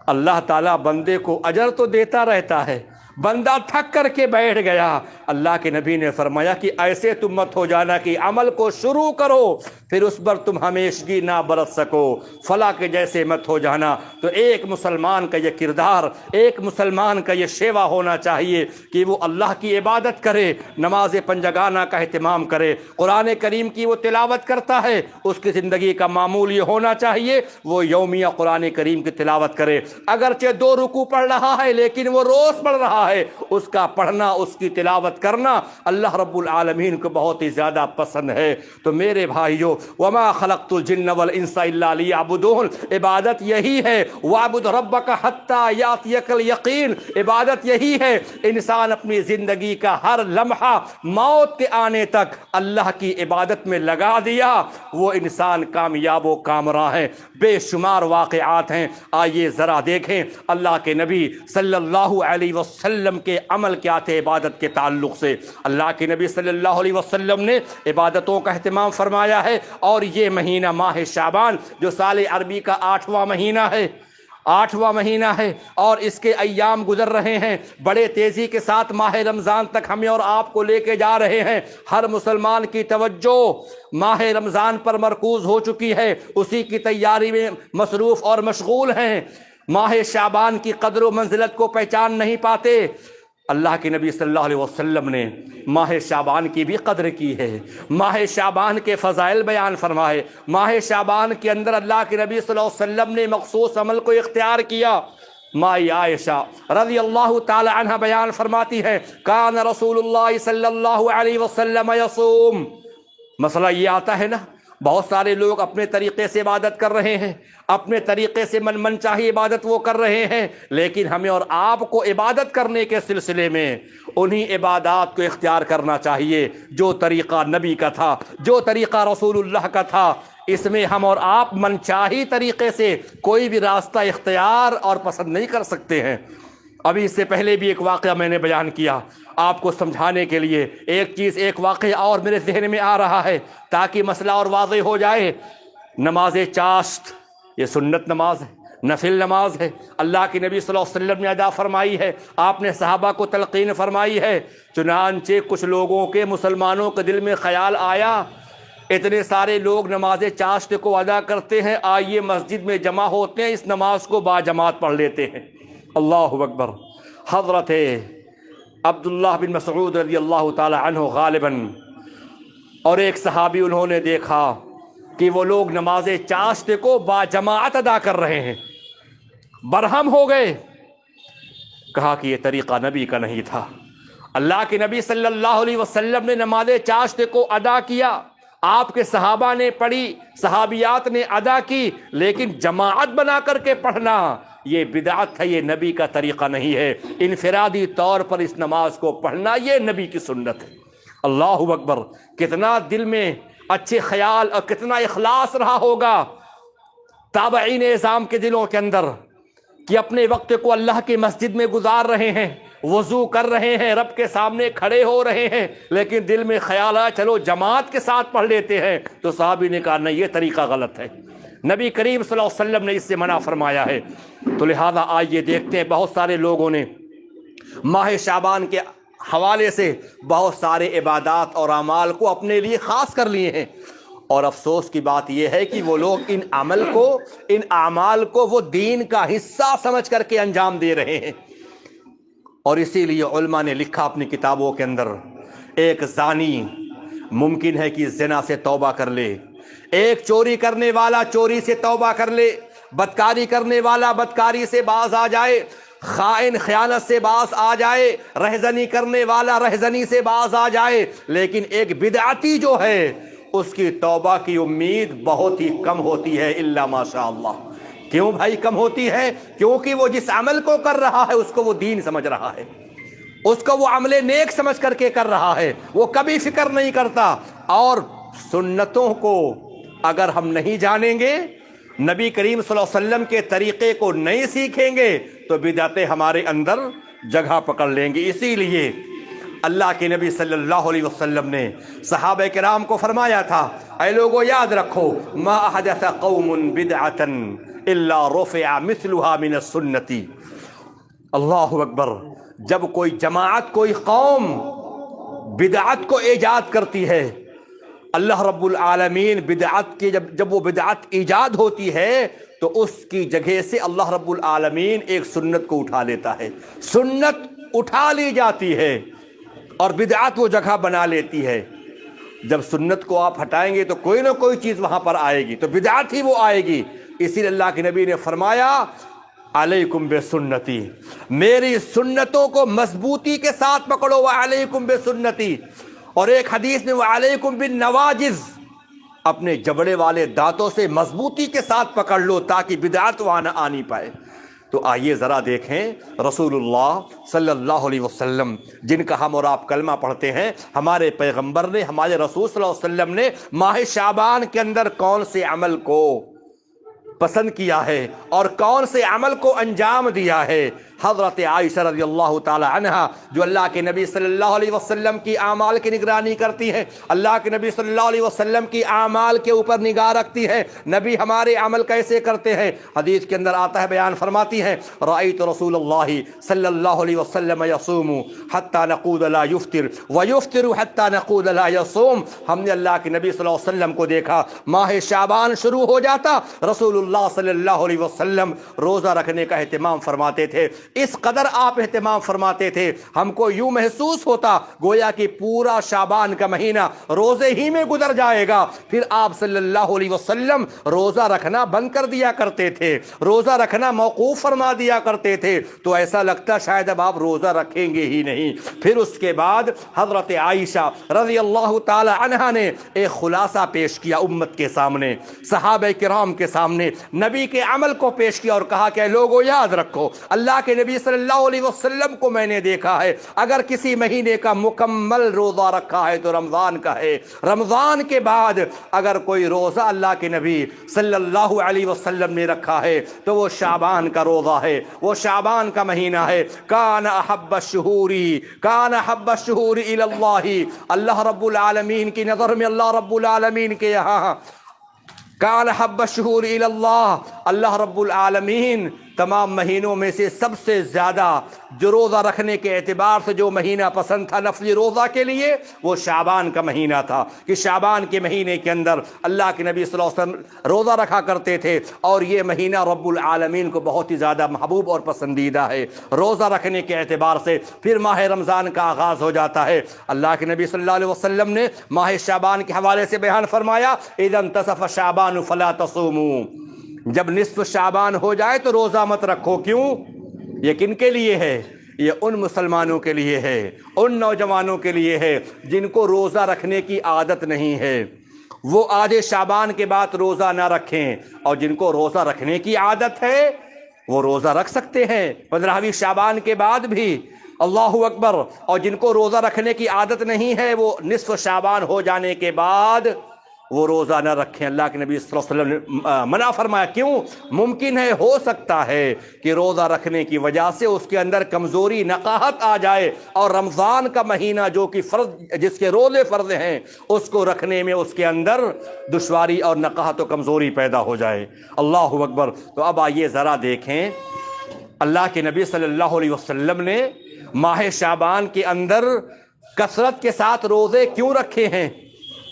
اللہ تعالیٰ بندے کو اجر تو دیتا رہتا ہے، بندہ تھک کر کے بیٹھ گیا، اللہ کے نبی نے فرمایا کہ ایسے تم مت ہو جانا کہ عمل کو شروع کرو پھر اس پر تم ہمیشگی نہ برت سکو، فلاں کے جیسے مت ہو جانا۔ تو ایک مسلمان کا یہ کردار، ایک مسلمان کا یہ شیوا ہونا چاہیے کہ وہ اللہ کی عبادت کرے، نماز پنجگانہ کا اہتمام کرے، قرآن کریم کی وہ تلاوت کرتا ہے، اس کی زندگی کا معمول یہ ہونا چاہیے وہ یومیہ قرآن کریم کی تلاوت کرے، اگرچہ 2 رکوع پڑھ رہا ہے لیکن وہ روز پڑھ رہا ہے، اس کا پڑھنا، اس کی تلاوت کرنا اللہ رب العالمین کو بہت ہی زیادہ پسند ہے۔ تو میرے بھائیو، وما خلقت الجن والانس الا لیعبدون، عبادت یہی ہے، وَاعْبُدْ رَبَّكَ حَتَّى يَأْتِيَكَ الْيَقِينُ، عبادت یہی ہے انسان اپنی زندگی کا ہر لمحہ موت کے آنے تک اللہ کی عبادت میں لگا دیا، وہ انسان کامیاب و کامراں ہے۔ بے شمار واقعات ہیں، آئیے ذرا دیکھیں اللہ کے نبی صلی اللہ علیہ وسلم کے عمل کیا تھے عبادت کے تعلق سے۔ اللہ کے نبی صلی اللہ علیہ وسلم نے عبادتوں کا اہتمام فرمایا ہے، اور یہ مہینہ ماہ شعبان جو سال عربی کا 8واں مہینہ ہے، 8واں مہینہ ہے، اور اس کے ایام گزر رہے ہیں بڑے تیزی کے ساتھ، ماہ رمضان تک ہمیں اور آپ کو لے کے جا رہے ہیں۔ ہر مسلمان کی توجہ ماہ رمضان پر مرکوز ہو چکی ہے، اسی کی تیاری میں مصروف اور مشغول ہیں، ماہ شعبان کی قدر و منزلت کو پہچان نہیں پاتے۔ اللہ کے نبی صلی اللہ علیہ وسلم نے ماہ شعبان کی بھی قدر کی ہے، ماہ شعبان کے فضائل بیان فرمائے، ماہ شعبان کے اندر اللہ کے نبی صلی اللہ علیہ وسلم نے مخصوص عمل کو اختیار کیا۔ مائی عائشہ رضی اللہ تعالی عنہ بیان فرماتی ہے، کان رسول اللہ صلی اللہ علیہ وسلم یصوم، مسئلہ یہ آتا ہے نا، بہت سارے لوگ اپنے طریقے سے عبادت کر رہے ہیں، اپنے طریقے سے من چاہی عبادت وہ کر رہے ہیں، لیکن ہمیں اور آپ کو عبادت کرنے کے سلسلے میں انہی عبادات کو اختیار کرنا چاہیے جو طریقہ نبی کا تھا، جو طریقہ رسول اللہ کا تھا۔ اس میں ہم اور آپ من چاہی طریقے سے کوئی بھی راستہ اختیار اور پسند نہیں کر سکتے ہیں۔ ابھی اس سے پہلے بھی ایک واقعہ میں نے بیان کیا آپ کو سمجھانے کے لیے، ایک واقعہ اور میرے ذہن میں آ رہا ہے تاکہ مسئلہ اور واضح ہو جائے۔ نماز چاشت یہ سنت نماز ہے، نفل نماز ہے، اللہ کے نبی صلی اللہ علیہ وسلم نے ادا فرمائی ہے، آپ نے صحابہ کو تلقین فرمائی ہے۔ چنانچہ کچھ لوگوں کے، مسلمانوں کے دل میں خیال آیا اتنے سارے لوگ نماز چاشت کو ادا کرتے ہیں، آئیے مسجد میں جمع ہوتے ہیں، اس نماز کو باجماعت پڑھ لیتے ہیں۔ اللہ اکبر۔ حضرت عبداللہ بن مسعود رضی اللہ تعالی عنہ غالباً اور ایک صحابی انہوں نے دیکھا کہ وہ لوگ نماز چاشت کو باجماعت ادا کر رہے ہیں، برہم ہو گئے، کہا کہ یہ طریقہ نبی کا نہیں تھا۔ اللہ کے نبی صلی اللہ علیہ وسلم نے نماز چاشت کو ادا کیا، آپ کے صحابہ نے پڑھی، صحابیات نے ادا کی، لیکن جماعت بنا کر کے پڑھنا یہ بدعت ہے، یہ نبی کا طریقہ نہیں ہے۔ انفرادی طور پر اس نماز کو پڑھنا یہ نبی کی سنت ہے۔ اللہ اکبر۔ کتنا دل میں اچھے خیال اور کتنا اخلاص رہا ہوگا تابعین اعظام کے دلوں کے اندر کہ اپنے وقت کو اللہ کی مسجد میں گزار رہے ہیں، وضو کر رہے ہیں، رب کے سامنے کھڑے ہو رہے ہیں، لیکن دل میں خیال آیا چلو جماعت کے ساتھ پڑھ لیتے ہیں، تو صحابی نے کہا نہیں، یہ طریقہ غلط ہے، نبی کریم صلی اللہ علیہ وسلم نے اس سے منع فرمایا ہے۔ تو لہذا آئیے دیکھتے ہیں، بہت سارے لوگوں نے ماہ شعبان کے حوالے سے بہت سارے عبادات اور اعمال کو اپنے لیے خاص کر لیے ہیں، اور افسوس کی بات یہ ہے کہ وہ لوگ ان اعمال کو وہ دین کا حصہ سمجھ کر کے انجام دے رہے ہیں۔ اور اسی لیے علماء نے لکھا اپنی کتابوں کے اندر، ایک زانی ممکن ہے کہ زنا سے توبہ کر لے، ایک چوری کرنے والا چوری سے توبہ کر لے، بدکاری کرنے والا بدکاری سے باز آ جائے، خائن خیانت سے باز آ جائے، رہزنی کرنے والا رہزنی سے باز آ جائے، لیکن ایک بدعتی جو ہے اس کی توبہ کی امید بہت ہی کم ہوتی ہے، الا ماشاء اللہ۔ کیوں بھائی کم ہوتی ہے؟ کیونکہ وہ جس عمل کو کر رہا ہے اس کو وہ دین سمجھ رہا ہے، اس کو وہ عمل نیک سمجھ کر کے کر رہا ہے، وہ کبھی فکر نہیں کرتا۔ اور سنتوں کو اگر ہم نہیں جانیں گے، نبی کریم صلی اللہ علیہ وسلم کے طریقے کو نہیں سیکھیں گے، تو بدعتیں ہمارے اندر جگہ پکڑ لیں گی۔ اسی لیے اللہ کے نبی صلی اللہ علیہ وسلم نے صحابہ کرام کو فرمایا تھا، اے لوگو یاد رکھو، ما احدث قوم بدعۃ الا رفع مثلها من السنة۔ اللہ اکبر۔ جب کوئی جماعت، کوئی قوم بدعت کو ایجاد کرتی ہے، اللہ رب العالمین بدعت کی جب وہ بدعت ایجاد ہوتی ہے تو اس کی جگہ سے اللہ رب العالمین ایک سنت کو اٹھا لیتا ہے، سنت اٹھا لی جاتی ہے اور بدعت وہ جگہ بنا لیتی ہے۔ جب سنت کو آپ ہٹائیں گے تو کوئی نہ کوئی چیز وہاں پر آئے گی، تو بدعت ہی وہ آئے گی۔ اسی لیے اللہ کے نبی نے فرمایا، علیکم بسنتی، میری سنتوں کو مضبوطی کے ساتھ پکڑو، وعلیکم بسنتی۔ اور ایک حدیث میں وعلیکم بالنواجذ، اپنے جبڑے والے دانتوں سے مضبوطی کے ساتھ پکڑ لو تاکہ بدعت وہاں نہ آنی پائے۔ تو آئیے ذرا دیکھیں رسول اللہ صلی اللہ علیہ وسلم جن کا ہم اور آپ کلمہ پڑھتے ہیں، ہمارے پیغمبر نے، ہمارے رسول صلی اللہ علیہ وسلم نے ماہ شعبان کے اندر کون سے عمل کو پسند کیا ہے اور کون سے عمل کو انجام دیا ہے۔ حضرت عائشہ رضی اللہ تعالی عنہا جو اللہ کے نبی صلی اللہ علیہ وسلم کی اعمال کی نگرانی کرتی ہیں، اللہ کے نبی صلی اللہ علیہ وسلم کی اعمال کے اوپر نگاہ رکھتی ہے، نبی ہمارے عمل کیسے کرتے ہیں، حدیث کے اندر آتا ہے، بیان فرماتی ہیں، رأیت رسول اللہ صلی اللہ علیہ وسلم یصوم حتی نقود لا یفطر ویفطر حتی نقود لا یصوم۔ ہم نے اللہ کے نبی صلی اللہ علیہ وسلم کو دیکھا، ماہ شعبان شروع ہو جاتا، رسول اللہ صلی اللہ علیہ وسلم روزہ رکھنے کا اہتمام فرماتے تھے، اس قدر آپ اہتمام فرماتے تھے ہم کو یوں محسوس ہوتا گویا کہ پورا شعبان کا مہینہ روزے ہی میں گزر جائے گا۔ پھر آپ صلی اللہ علیہ وسلم روزہ رکھنا بند کر دیا کرتے تھے، روزہ رکھنا موقوف فرما دیا کرتے تھے، تو ایسا لگتا شاید اب آپ روزہ رکھیں گے ہی نہیں۔ پھر اس کے بعد حضرت عائشہ رضی اللہ تعالی عنہا نے ایک خلاصہ پیش کیا امت کے سامنے، صحابہ کرام کے سامنے، نبی کے عمل کو پیش کیا اور کہا کہ لوگوں یاد رکھو، اللہ کے نبی صلی اللہ علیہ وسلم کو میں نے دیکھا ہے اگر کسی مہینے کا مکمل روزہ رکھا ہے تو رمضان کا ہے، رمضان کے بعد اگر کوئی روزہ اللہ کے نبی صلی اللہ علیہ وسلم نے رکھا ہے تو وہ شعبان کا روزہ ہے، وہ شعبان کا مہینہ ہے۔ کان احب الشہور الی اللہ، اللہ رب العالمین کی نظر میں، اللہ رب العالمین کے یہاں کان احب الشہور الی اللہ، اللہ رب العالمین تمام مہینوں میں سے سب سے زیادہ جو روزہ رکھنے کے اعتبار سے جو مہینہ پسند تھا نفلی روزہ کے لیے وہ شعبان کا مہینہ تھا، کہ شعبان کے مہینے کے اندر اللہ کے نبی صلی اللہ علیہ وسلم روزہ رکھا کرتے تھے، اور یہ مہینہ رب العالمین کو بہت ہی زیادہ محبوب اور پسندیدہ ہے روزہ رکھنے کے اعتبار سے۔ پھر ماہ رمضان کا آغاز ہو جاتا ہے، اللہ کے نبی صلی اللہ علیہ وسلم نے ماہ شعبان کے حوالے سے بیان فرمایا اذا انتصف شعبان فلا تصوموا، جب نصف شعبان ہو جائے تو روزہ مت رکھو۔ کیوں؟ یہ کن کے لیے ہے؟ یہ ان مسلمانوں کے لیے ہے، ان نوجوانوں کے لیے ہے جن کو روزہ رکھنے کی عادت نہیں ہے، وہ آدھے شعبان کے بعد روزہ نہ رکھیں، اور جن کو روزہ رکھنے کی عادت ہے وہ روزہ رکھ سکتے ہیں 15ویں شعبان کے بعد بھی، اللہ اکبر۔ اور جن کو روزہ رکھنے کی عادت نہیں ہے وہ نصف شعبان ہو جانے کے بعد وہ روزہ نہ رکھیں۔ اللہ کے نبی صلی اللہ علیہ وسلم نے منع فرمایا، کیوں؟ ممکن ہے، ہو سکتا ہے کہ روزہ رکھنے کی وجہ سے اس کے اندر کمزوری، نقاہت آ جائے، اور رمضان کا مہینہ جو کہ فرض، جس کے روزے فرض ہیں، اس کو رکھنے میں اس کے اندر دشواری اور نقاہت و کمزوری پیدا ہو جائے۔ اللہ اکبر۔ تو اب آئیے ذرا دیکھیں اللہ کے نبی صلی اللہ علیہ وسلم نے ماہ شعبان کے اندر کثرت کے ساتھ روزے کیوں رکھے ہیں،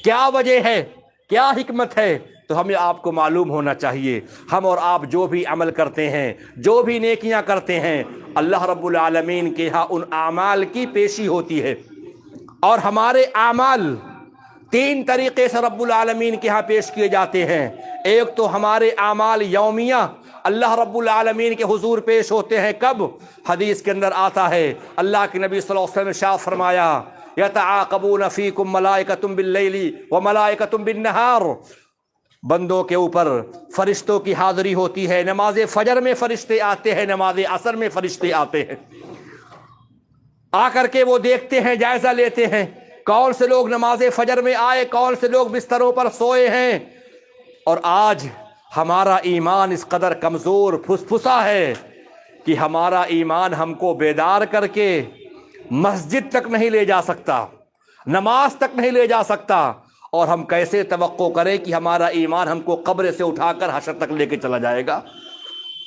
کیا وجہ ہے، کیا حکمت ہے؟ تو ہمیں آپ کو معلوم ہونا چاہیے۔ ہم اور آپ جو بھی عمل کرتے ہیں، جو بھی نیکیاں کرتے ہیں، اللہ رب العالمین کے ہاں ان اعمال کی پیشی ہوتی ہے، اور ہمارے اعمال 3 طریقے سے رب العالمین کے ہاں پیش کیے جاتے ہیں۔ ایک تو ہمارے اعمال یومیہ اللہ رب العالمین کے حضور پیش ہوتے ہیں، کب؟ حدیث کے اندر آتا ہے، اللہ کے نبی صلی اللہ علیہ وسلم نے ارشاد فرمایا یتعاقبون فیکم ملائکۃ باللیل وملائکۃ بالنہار، بندوں کے اوپر فرشتوں کی حاضری ہوتی ہے، نماز فجر میں فرشتے آتے ہیں، نماز عصر میں فرشتے آتے ہیں، آ کر کے وہ دیکھتے ہیں، جائزہ لیتے ہیں کون سے لوگ نماز فجر میں آئے، کون سے لوگ بستروں پر سوئے ہیں۔ اور آج ہمارا ایمان اس قدر کمزور پھسپھسا ہے کہ ہمارا ایمان ہم کو بیدار کر کے مسجد تک نہیں لے جا سکتا، نماز تک نہیں لے جا سکتا، اور ہم کیسے توقع کریں کہ ہمارا ایمان ہم کو قبر سے اٹھا کر حشر تک لے کے چلا جائے گا؟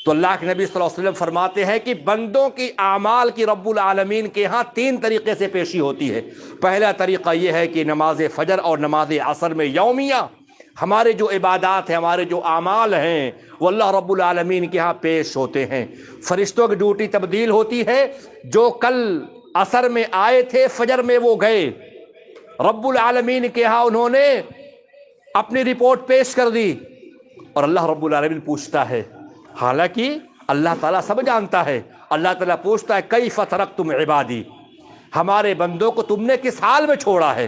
تو اللہ کے نبی صلی اللہ علیہ وسلم فرماتے ہیں کہ بندوں کی اعمال کی رب العالمین کے ہاں 3 طریقے سے پیشی ہوتی ہے۔ پہلا طریقہ یہ ہے کہ نماز فجر اور نماز عصر میں یومیہ ہمارے جو عبادات ہیں، ہمارے جو اعمال ہیں، وہ اللہ رب العالمین کے ہاں پیش ہوتے ہیں۔ فرشتوں کی ڈیوٹی تبدیل ہوتی ہے، جو کل عصر میں آئے تھے فجر میں وہ گئے، رب العالمین کے ہاں انہوں نے اپنی رپورٹ پیش کر دی، اور اللہ رب العالمین پوچھتا ہے، حالانکہ اللہ تعالیٰ سب جانتا ہے، اللہ تعالیٰ پوچھتا ہے کیف ترکتم عبادی، ہمارے بندوں کو تم نے کس حال میں چھوڑا ہے؟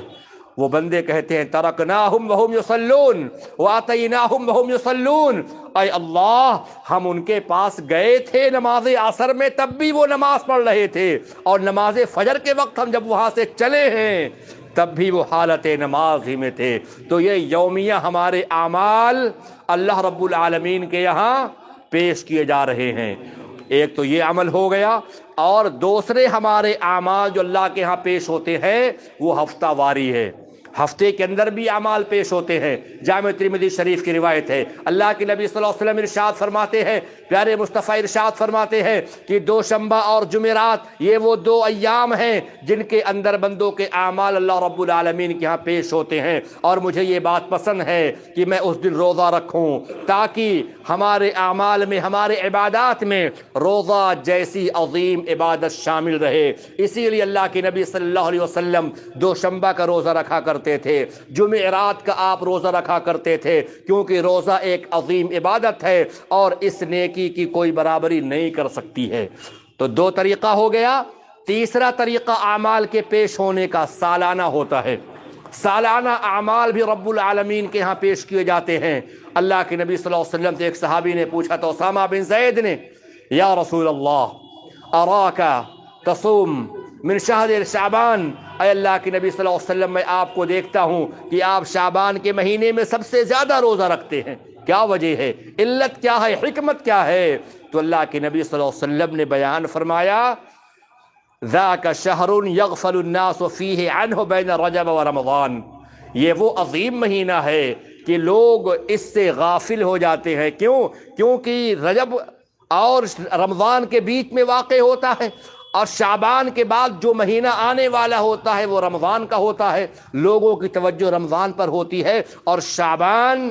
وہ بندے کہتے ہیں ترکناہم وہم یصلون واتیناہم وہم یصلون، اے اللہ ہم ان کے پاس گئے تھے نماز عصر میں تب بھی وہ نماز پڑھ رہے تھے، اور نماز فجر کے وقت ہم جب وہاں سے چلے ہیں تب بھی وہ حالت نماز ہی میں تھے۔ تو یہ یومیہ ہمارے اعمال اللہ رب العالمین کے یہاں پیش کیے جا رہے ہیں۔ ایک تو یہ عمل ہو گیا، اور دوسرے ہمارے اعمال جو اللہ کے ہاں پیش ہوتے ہیں وہ ہفتہ واری ہے۔ ہفتے کے اندر بھی اعمال پیش ہوتے ہیں۔ جامع ترمذی شریف کی روایت ہے، اللہ کے نبی صلی اللہ علیہ وسلم ارشاد فرماتے ہیں، پیارے مصطفیٰ ارشاد فرماتے ہیں کہ دوشنبہ اور جمعرات یہ وہ دو ایام ہیں جن کے اندر بندوں کے اعمال اللہ رب العالمین کے ہاں پیش ہوتے ہیں، اور مجھے یہ بات پسند ہے کہ میں اس دن روزہ رکھوں تاکہ ہمارے اعمال میں، ہمارے عبادات میں روزہ جیسی عظیم عبادت شامل رہے۔ اسی لیے اللہ کے نبی صلی اللہ علیہ وسلم دوشنبہ کا روزہ رکھا کرتے تھے، جمعرات کا آپ روزہ رکھا کرتے تھے، کیونکہ روزہ ایک عظیم عبادت ہے اور اس نیکی کی کوئی برابری نہیں کر سکتی ہے۔ تو دو طریقہ ہو گیا۔ تیسرا طریقہ اعمال کے پیش ہونے کا سالانہ ہوتا ہے۔ سالانہ اعمال بھی رب العالمین کے ہاں پیش کیے جاتے ہیں۔ اللہ کے نبی صلی اللہ علیہ وسلم سے ایک صحابی نے پوچھا تو اسامہ بن زید نے، یا رسول اللہ اراکا تصوم من شہر شعبان، اے اللہ کے نبی صلی اللہ علیہ وسلم میں آپ کو دیکھتا ہوں کہ آپ شعبان کے مہینے میں سب سے زیادہ روزہ رکھتے ہیں، کیا وجہ ہے؟ علت کیا ہے؟ حکمت کیا ہے؟ تو اللہ کے نبی صلی اللہ علیہ وسلم نے بیان فرمایا، ذاک شہر یغفل الناس فیہ عنہ بین رجب و رمضان، یہ وہ عظیم مہینہ ہے کہ لوگ اس سے غافل ہو جاتے ہیں۔ کیوں؟ کیونکہ رجب اور رمضان کے بیچ میں واقع ہوتا ہے، اور شعبان کے بعد جو مہینہ آنے والا ہوتا ہے وہ رمضان کا ہوتا ہے۔ لوگوں کی توجہ رمضان پر ہوتی ہے اور شعبان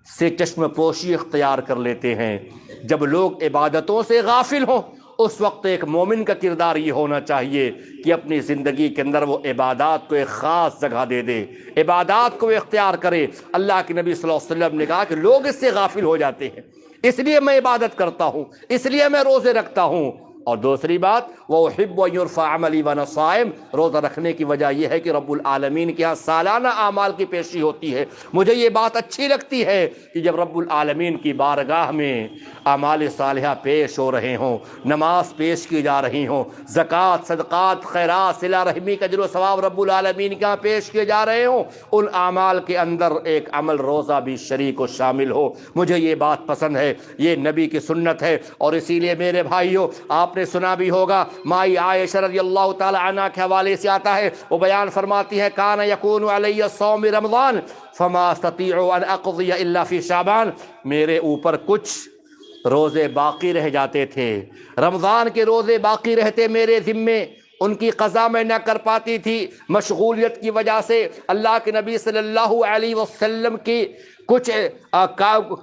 سے چشم پوشی اختیار کر لیتے ہیں۔ جب لوگ عبادتوں سے غافل ہوں اس وقت ایک مومن کا کردار یہ ہونا چاہیے کہ اپنی زندگی کے اندر وہ عبادات کو ایک خاص جگہ دے دے، عبادات کو اختیار کرے۔ اللہ کے نبی صلی اللہ علیہ وسلم نے کہا کہ لوگ اس سے غافل ہو جاتے ہیں، اس لیے میں عبادت کرتا ہوں، اس لیے میں روزے رکھتا ہوں۔ اور دوسری بات، وَأُحِبُّ أَن يُرْفَعَ عَمَلِي وَأَنَا صَائِمٌ، روزہ رکھنے کی وجہ یہ ہے کہ رب العالمین کے ہاں سالانہ اعمال کی پیشی ہوتی ہے۔ مجھے یہ بات اچھی لگتی ہے کہ جب رب العالمین کی بارگاہ میں اعمال صالحہ پیش ہو رہے ہوں، نماز پیش کی جا رہی ہوں، زکوٰۃ، صدقات، خیرات، صلہ رحمی کا اجر و ثواب رب العالمین کے ہاں پیش کیے جا رہے ہوں، ان اعمال کے اندر ایک عمل روزہ بھی شریک و شامل ہو۔ مجھے یہ بات پسند ہے، یہ نبی کی سنت ہے۔ اور اسی لیے میرے بھائیوں، آپ نے سنا بھی ہوگا، مائی عائشہ رضی اللہ تعالی عنہ کے حوالے سے آتا ہے، وہ بیان فرماتی ہے، کان یکون علی صوم رمضان فما استطیع ان اقضی الا فی شعبان، میرے اوپر کچھ روزے باقی رہ جاتے تھے، رمضان کے روزے باقی رہتے میرے ذمے، ان کی قضا میں نہ کر پاتی تھی مشغولیت کی وجہ سے، اللہ کے نبی صلی اللہ علیہ وسلم کی کچھ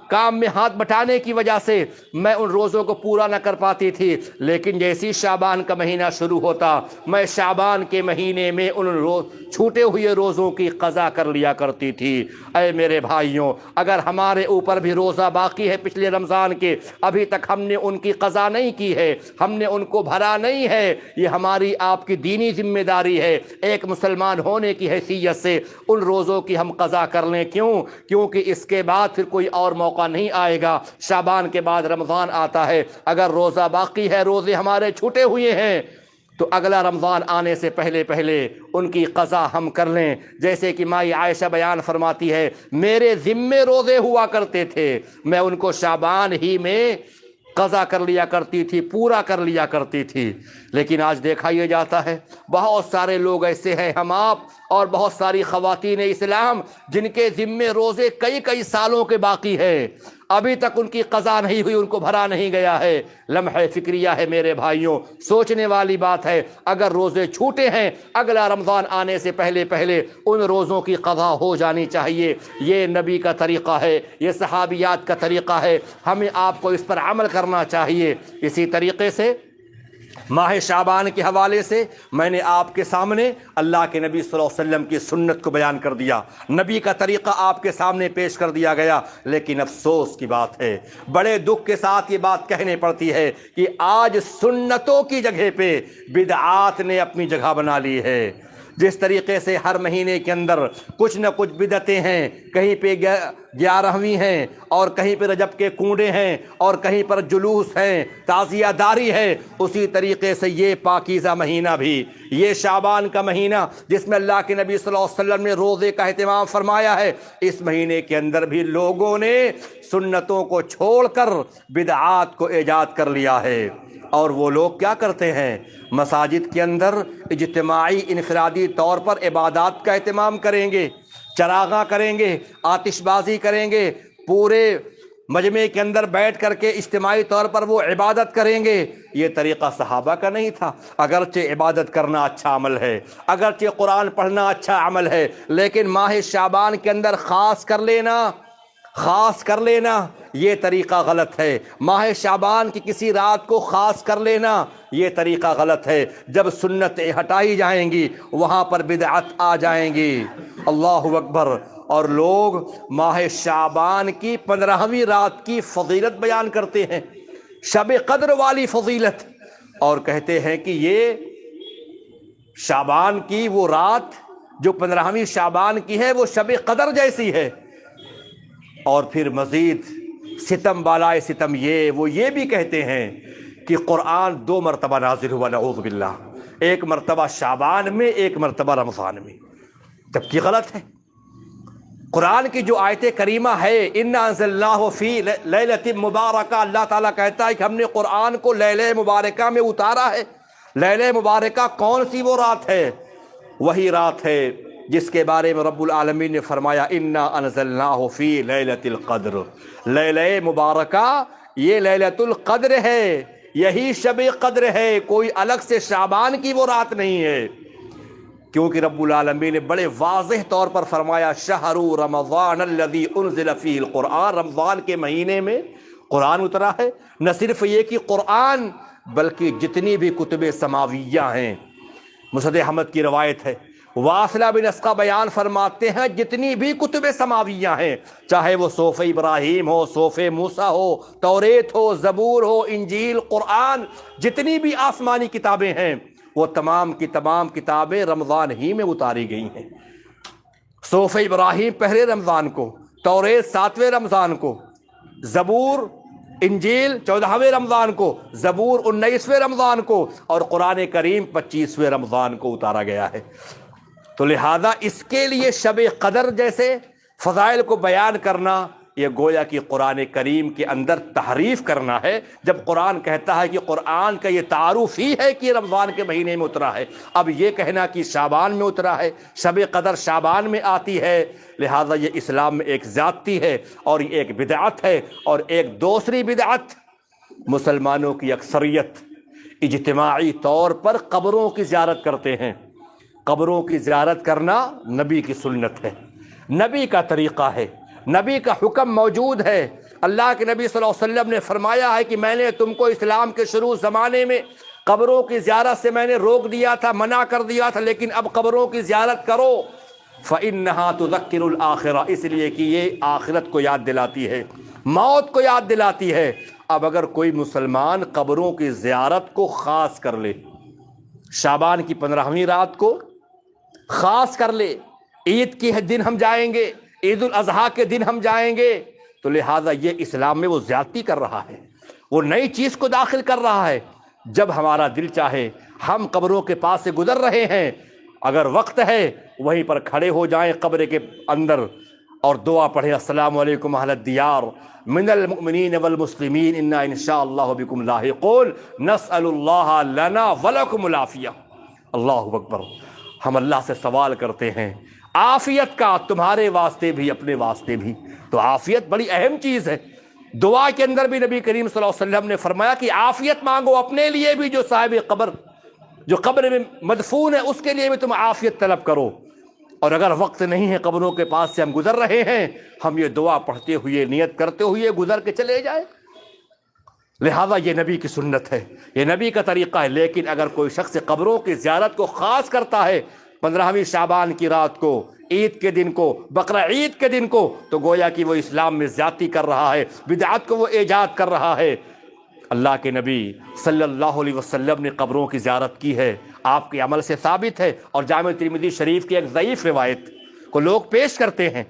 کام میں ہاتھ بٹانے کی وجہ سے میں ان روزوں کو پورا نہ کر پاتی تھی، لیکن جیسی شعبان کا مہینہ شروع ہوتا میں شعبان کے مہینے میں ان چھوٹے ہوئے روزوں کی قضا کر لیا کرتی تھی۔ اے میرے بھائیوں، اگر ہمارے اوپر بھی روزہ باقی ہے پچھلے رمضان کے، ابھی تک ہم نے ان کی قضا نہیں کی ہے، ہم نے ان کو بھرا نہیں ہے، یہ ہماری آپ کی دینی ذمہ داری ہے، ایک مسلمان ہونے کی حیثیت سے ان روزوں کی ہم قضا کر لیں۔ کیونکہ اس کے بعد پھر کوئی اور موقع نہیں آئے گا، شعبان کے بعد رمضان آتا ہے، اگر روزہ باقی ہے، روزے ہمارے چھوٹے ہوئے ہیں، تو اگلا رمضان آنے سے پہلے ان کی قضا ہم کر لیں۔ جیسے کہ مائی عائشہ بیان فرماتی ہے، میرے ذمے روزے ہوا کرتے تھے، میں ان کو شعبان ہی میں قضا کر لیا کرتی تھی، پورا کر لیا کرتی تھی۔ لیکن آج دیکھا یہ جاتا ہے بہت سارے لوگ ایسے ہیں، ہم آپ اور بہت ساری خواتین اسلام، جن کے ذمے روزے کئی سالوں کے باقی ہیں، ابھی تک ان کی قضا نہیں ہوئی، ان کو بھرا نہیں گیا ہے۔ لمحہ فکریہ ہے میرے بھائیوں، سوچنے والی بات ہے، اگر روزے چھوٹے ہیں اگلا رمضان آنے سے پہلے ان روزوں کی قضا ہو جانی چاہیے۔ یہ نبی کا طریقہ ہے، یہ صحابیات کا طریقہ ہے، ہمیں آپ کو اس پر عمل کرنا چاہیے۔ اسی طریقے سے ماہ شعبان کے حوالے سے میں نے آپ کے سامنے اللہ کے نبی صلی اللہ علیہ وسلم کی سنت کو بیان کر دیا، نبی کا طریقہ آپ کے سامنے پیش کر دیا گیا، لیکن افسوس کی بات ہے، بڑے دکھ کے ساتھ یہ بات کہنے پڑتی ہے کہ آج سنتوں کی جگہ پہ بدعات نے اپنی جگہ بنا لی ہے۔ جس طریقے سے ہر مہینے کے اندر کچھ نہ کچھ بدعتیں ہیں، کہیں پہ 11ویں ہیں اور کہیں پہ رجب کے کنڈے ہیں اور کہیں پر جلوس ہیں، تعزیہ داری ہے، اسی طریقے سے یہ پاکیزہ مہینہ بھی، یہ شعبان کا مہینہ جس میں اللہ کے نبی صلی اللہ علیہ وسلم نے روزے کا اہتمام فرمایا ہے، اس مہینے کے اندر بھی لوگوں نے سنتوں کو چھوڑ کر بدعات کو ایجاد کر لیا ہے۔ اور وہ لوگ کیا کرتے ہیں؟ مساجد کے اندر اجتماعی انفرادی طور پر عبادات کا اہتمام کریں گے، چراغاں کریں گے، آتش بازی کریں گے، پورے مجمع کے اندر بیٹھ کر کے اجتماعی طور پر وہ عبادت کریں گے۔ یہ طریقہ صحابہ کا نہیں تھا۔ اگرچہ عبادت کرنا اچھا عمل ہے، اگرچہ قرآن پڑھنا اچھا عمل ہے، لیکن ماہ شعبان کے اندر خاص کر لینا یہ طریقہ غلط ہے۔ ماہ شعبان کی کسی رات کو خاص کر لینا یہ طریقہ غلط ہے۔ جب سنتیں ہٹائی جائیں گی وہاں پر بدعت آ جائیں گی۔ اللہ اکبر۔ اور لوگ ماہ شعبان کی 15ویں رات کی فضیلت بیان کرتے ہیں، شب قدر والی فضیلت، اور کہتے ہیں کہ یہ شعبان کی وہ رات جو 15ویں شعبان کی ہے وہ شب قدر جیسی ہے۔ اور پھر مزید ستم بالائے ستم یہ بھی کہتے ہیں کہ قرآن 2 مرتبہ نازل ہوا، نعوذ باللہ، ایک مرتبہ شعبان میں، ایک مرتبہ رمضان میں، جبکہ غلط ہے۔ قرآن کی جو آیت کریمہ ہے اِنَّا أَنزَلْنَاهُ فِي لَيْلَةٍ مُبَارَكَةٍ، اللہ تعالیٰ کہتا ہے کہ ہم نے قرآن کو لیلہ مبارکہ میں اتارا ہے۔ لیلہ مبارکہ کون سی وہ رات ہے؟ وہی رات ہے جس کے بارے میں رب العالمین نے فرمایا اِنَّا أَنزَلْنَاهُ فِي لَيْلَةِ الْقَدْرِ، لیلہ مبارکہ یہ لیلۃ القدر ہے، یہی شب قدر ہے، کوئی الگ سے شعبان کی وہ رات نہیں ہے۔ کیونکہ رب العالمین نے بڑے واضح طور پر فرمایا شہر رمضان الذی انزل فیہ القرآن، رمضان کے مہینے میں قرآن اترا ہے۔ نہ صرف یہ کہ قرآن بلکہ جتنی بھی کتب سماویہ ہیں، مسند احمد کی روایت ہے، واصلہ بن اسقا بیان فرماتے ہیں جتنی بھی کتب سماویہ ہیں، چاہے وہ صحف ابراہیم ہو، صحف موسیٰ ہو، توریت ہو، زبور ہو، انجیل، قرآن، جتنی بھی آسمانی کتابیں ہیں وہ تمام کی تمام کتابیں رمضان ہی میں اتاری گئی ہیں۔ صحف ابراہیم پہلے رمضان کو، توریت 7ویں رمضان کو، زبور انجیل 14ویں رمضان کو، زبور 19ویں رمضان کو، اور قرآن کریم 25ویں رمضان کو اتارا گیا ہے۔ تو لہذا اس کے لیے شب قدر جیسے فضائل کو بیان کرنا یہ گویا کہ قرآن کریم کے اندر تحریف کرنا ہے، جب قرآن کہتا ہے کہ قرآن کا یہ تعارف ہی ہے کہ رمضان کے مہینے میں اترا ہے۔ اب یہ کہنا کہ شعبان میں اترا ہے، شب قدر شعبان میں آتی ہے، لہذا یہ اسلام میں ایک زیادتی ہے اور یہ ایک بدعت ہے۔ اور ایک دوسری بدعت، مسلمانوں کی اکثریت اجتماعی طور پر قبروں کی زیارت کرتے ہیں۔ قبروں کی زیارت کرنا نبی کی سنت ہے، نبی کا طریقہ ہے، نبی کا حکم موجود ہے۔ اللہ کے نبی صلی اللہ علیہ وسلم نے فرمایا ہے کہ میں نے تم کو اسلام کے شروع زمانے میں قبروں کی زیارت سے میں نے روک دیا تھا، منع کر دیا تھا، لیکن اب قبروں کی زیارت کرو، فَإِنَّهَا تُذَكِّرُ الْآخِرَةَ، اس لیے کہ یہ آخرت کو یاد دلاتی ہے، موت کو یاد دلاتی ہے۔ اب اگر کوئی مسلمان قبروں کی زیارت کو خاص کر لے، شعبان کی 15ویں رات کو خاص کر لے، عید کے دن ہم جائیں گے، عید الاضحیٰ کے دن ہم جائیں گے، تو لہٰذا یہ اسلام میں وہ زیادتی کر رہا ہے، وہ نئی چیز کو داخل کر رہا ہے۔ جب ہمارا دل چاہے ہم قبروں کے پاس سے گزر رہے ہیں، اگر وقت ہے وہیں پر کھڑے ہو جائیں قبر کے اندر اور دعا پڑھیں السلام علیکم اہل الدیار من المؤمنین والمسلمین انا انشاءاللہ بکم لاحقون نسأل اللہ لنا ولکم العافیہ۔ اللہ اکبر۔ ہم اللہ سے سوال کرتے ہیں عافیت کا، تمہارے واسطے بھی اپنے واسطے بھی۔ تو عافیت بڑی اہم چیز ہے۔ دعا کے اندر بھی نبی کریم صلی اللہ علیہ وسلم نے فرمایا کہ عافیت مانگو، اپنے لیے بھی جو صاحب قبر جو قبر میں مدفون ہے اس کے لیے بھی تم عافیت طلب کرو۔ اور اگر وقت نہیں ہے قبروں کے پاس سے ہم گزر رہے ہیں، ہم یہ دعا پڑھتے ہوئے نیت کرتے ہوئے گزر کے چلے جائیں۔ لہذا یہ نبی کی سنت ہے، یہ نبی کا طریقہ ہے۔ لیکن اگر کوئی شخص قبروں کی زیارت کو خاص کرتا ہے 15ویں شعبان کی رات کو، عید کے دن کو، بقرہ عید کے دن کو، تو گویا کہ وہ اسلام میں زیادتی کر رہا ہے، بدعت کو وہ ایجاد کر رہا ہے۔ اللہ کے نبی صلی اللہ علیہ وسلم نے قبروں کی زیارت کی ہے، آپ کے عمل سے ثابت ہے۔ اور جامع ترمذی شریف کی ایک ضعیف روایت کو لوگ پیش کرتے ہیں،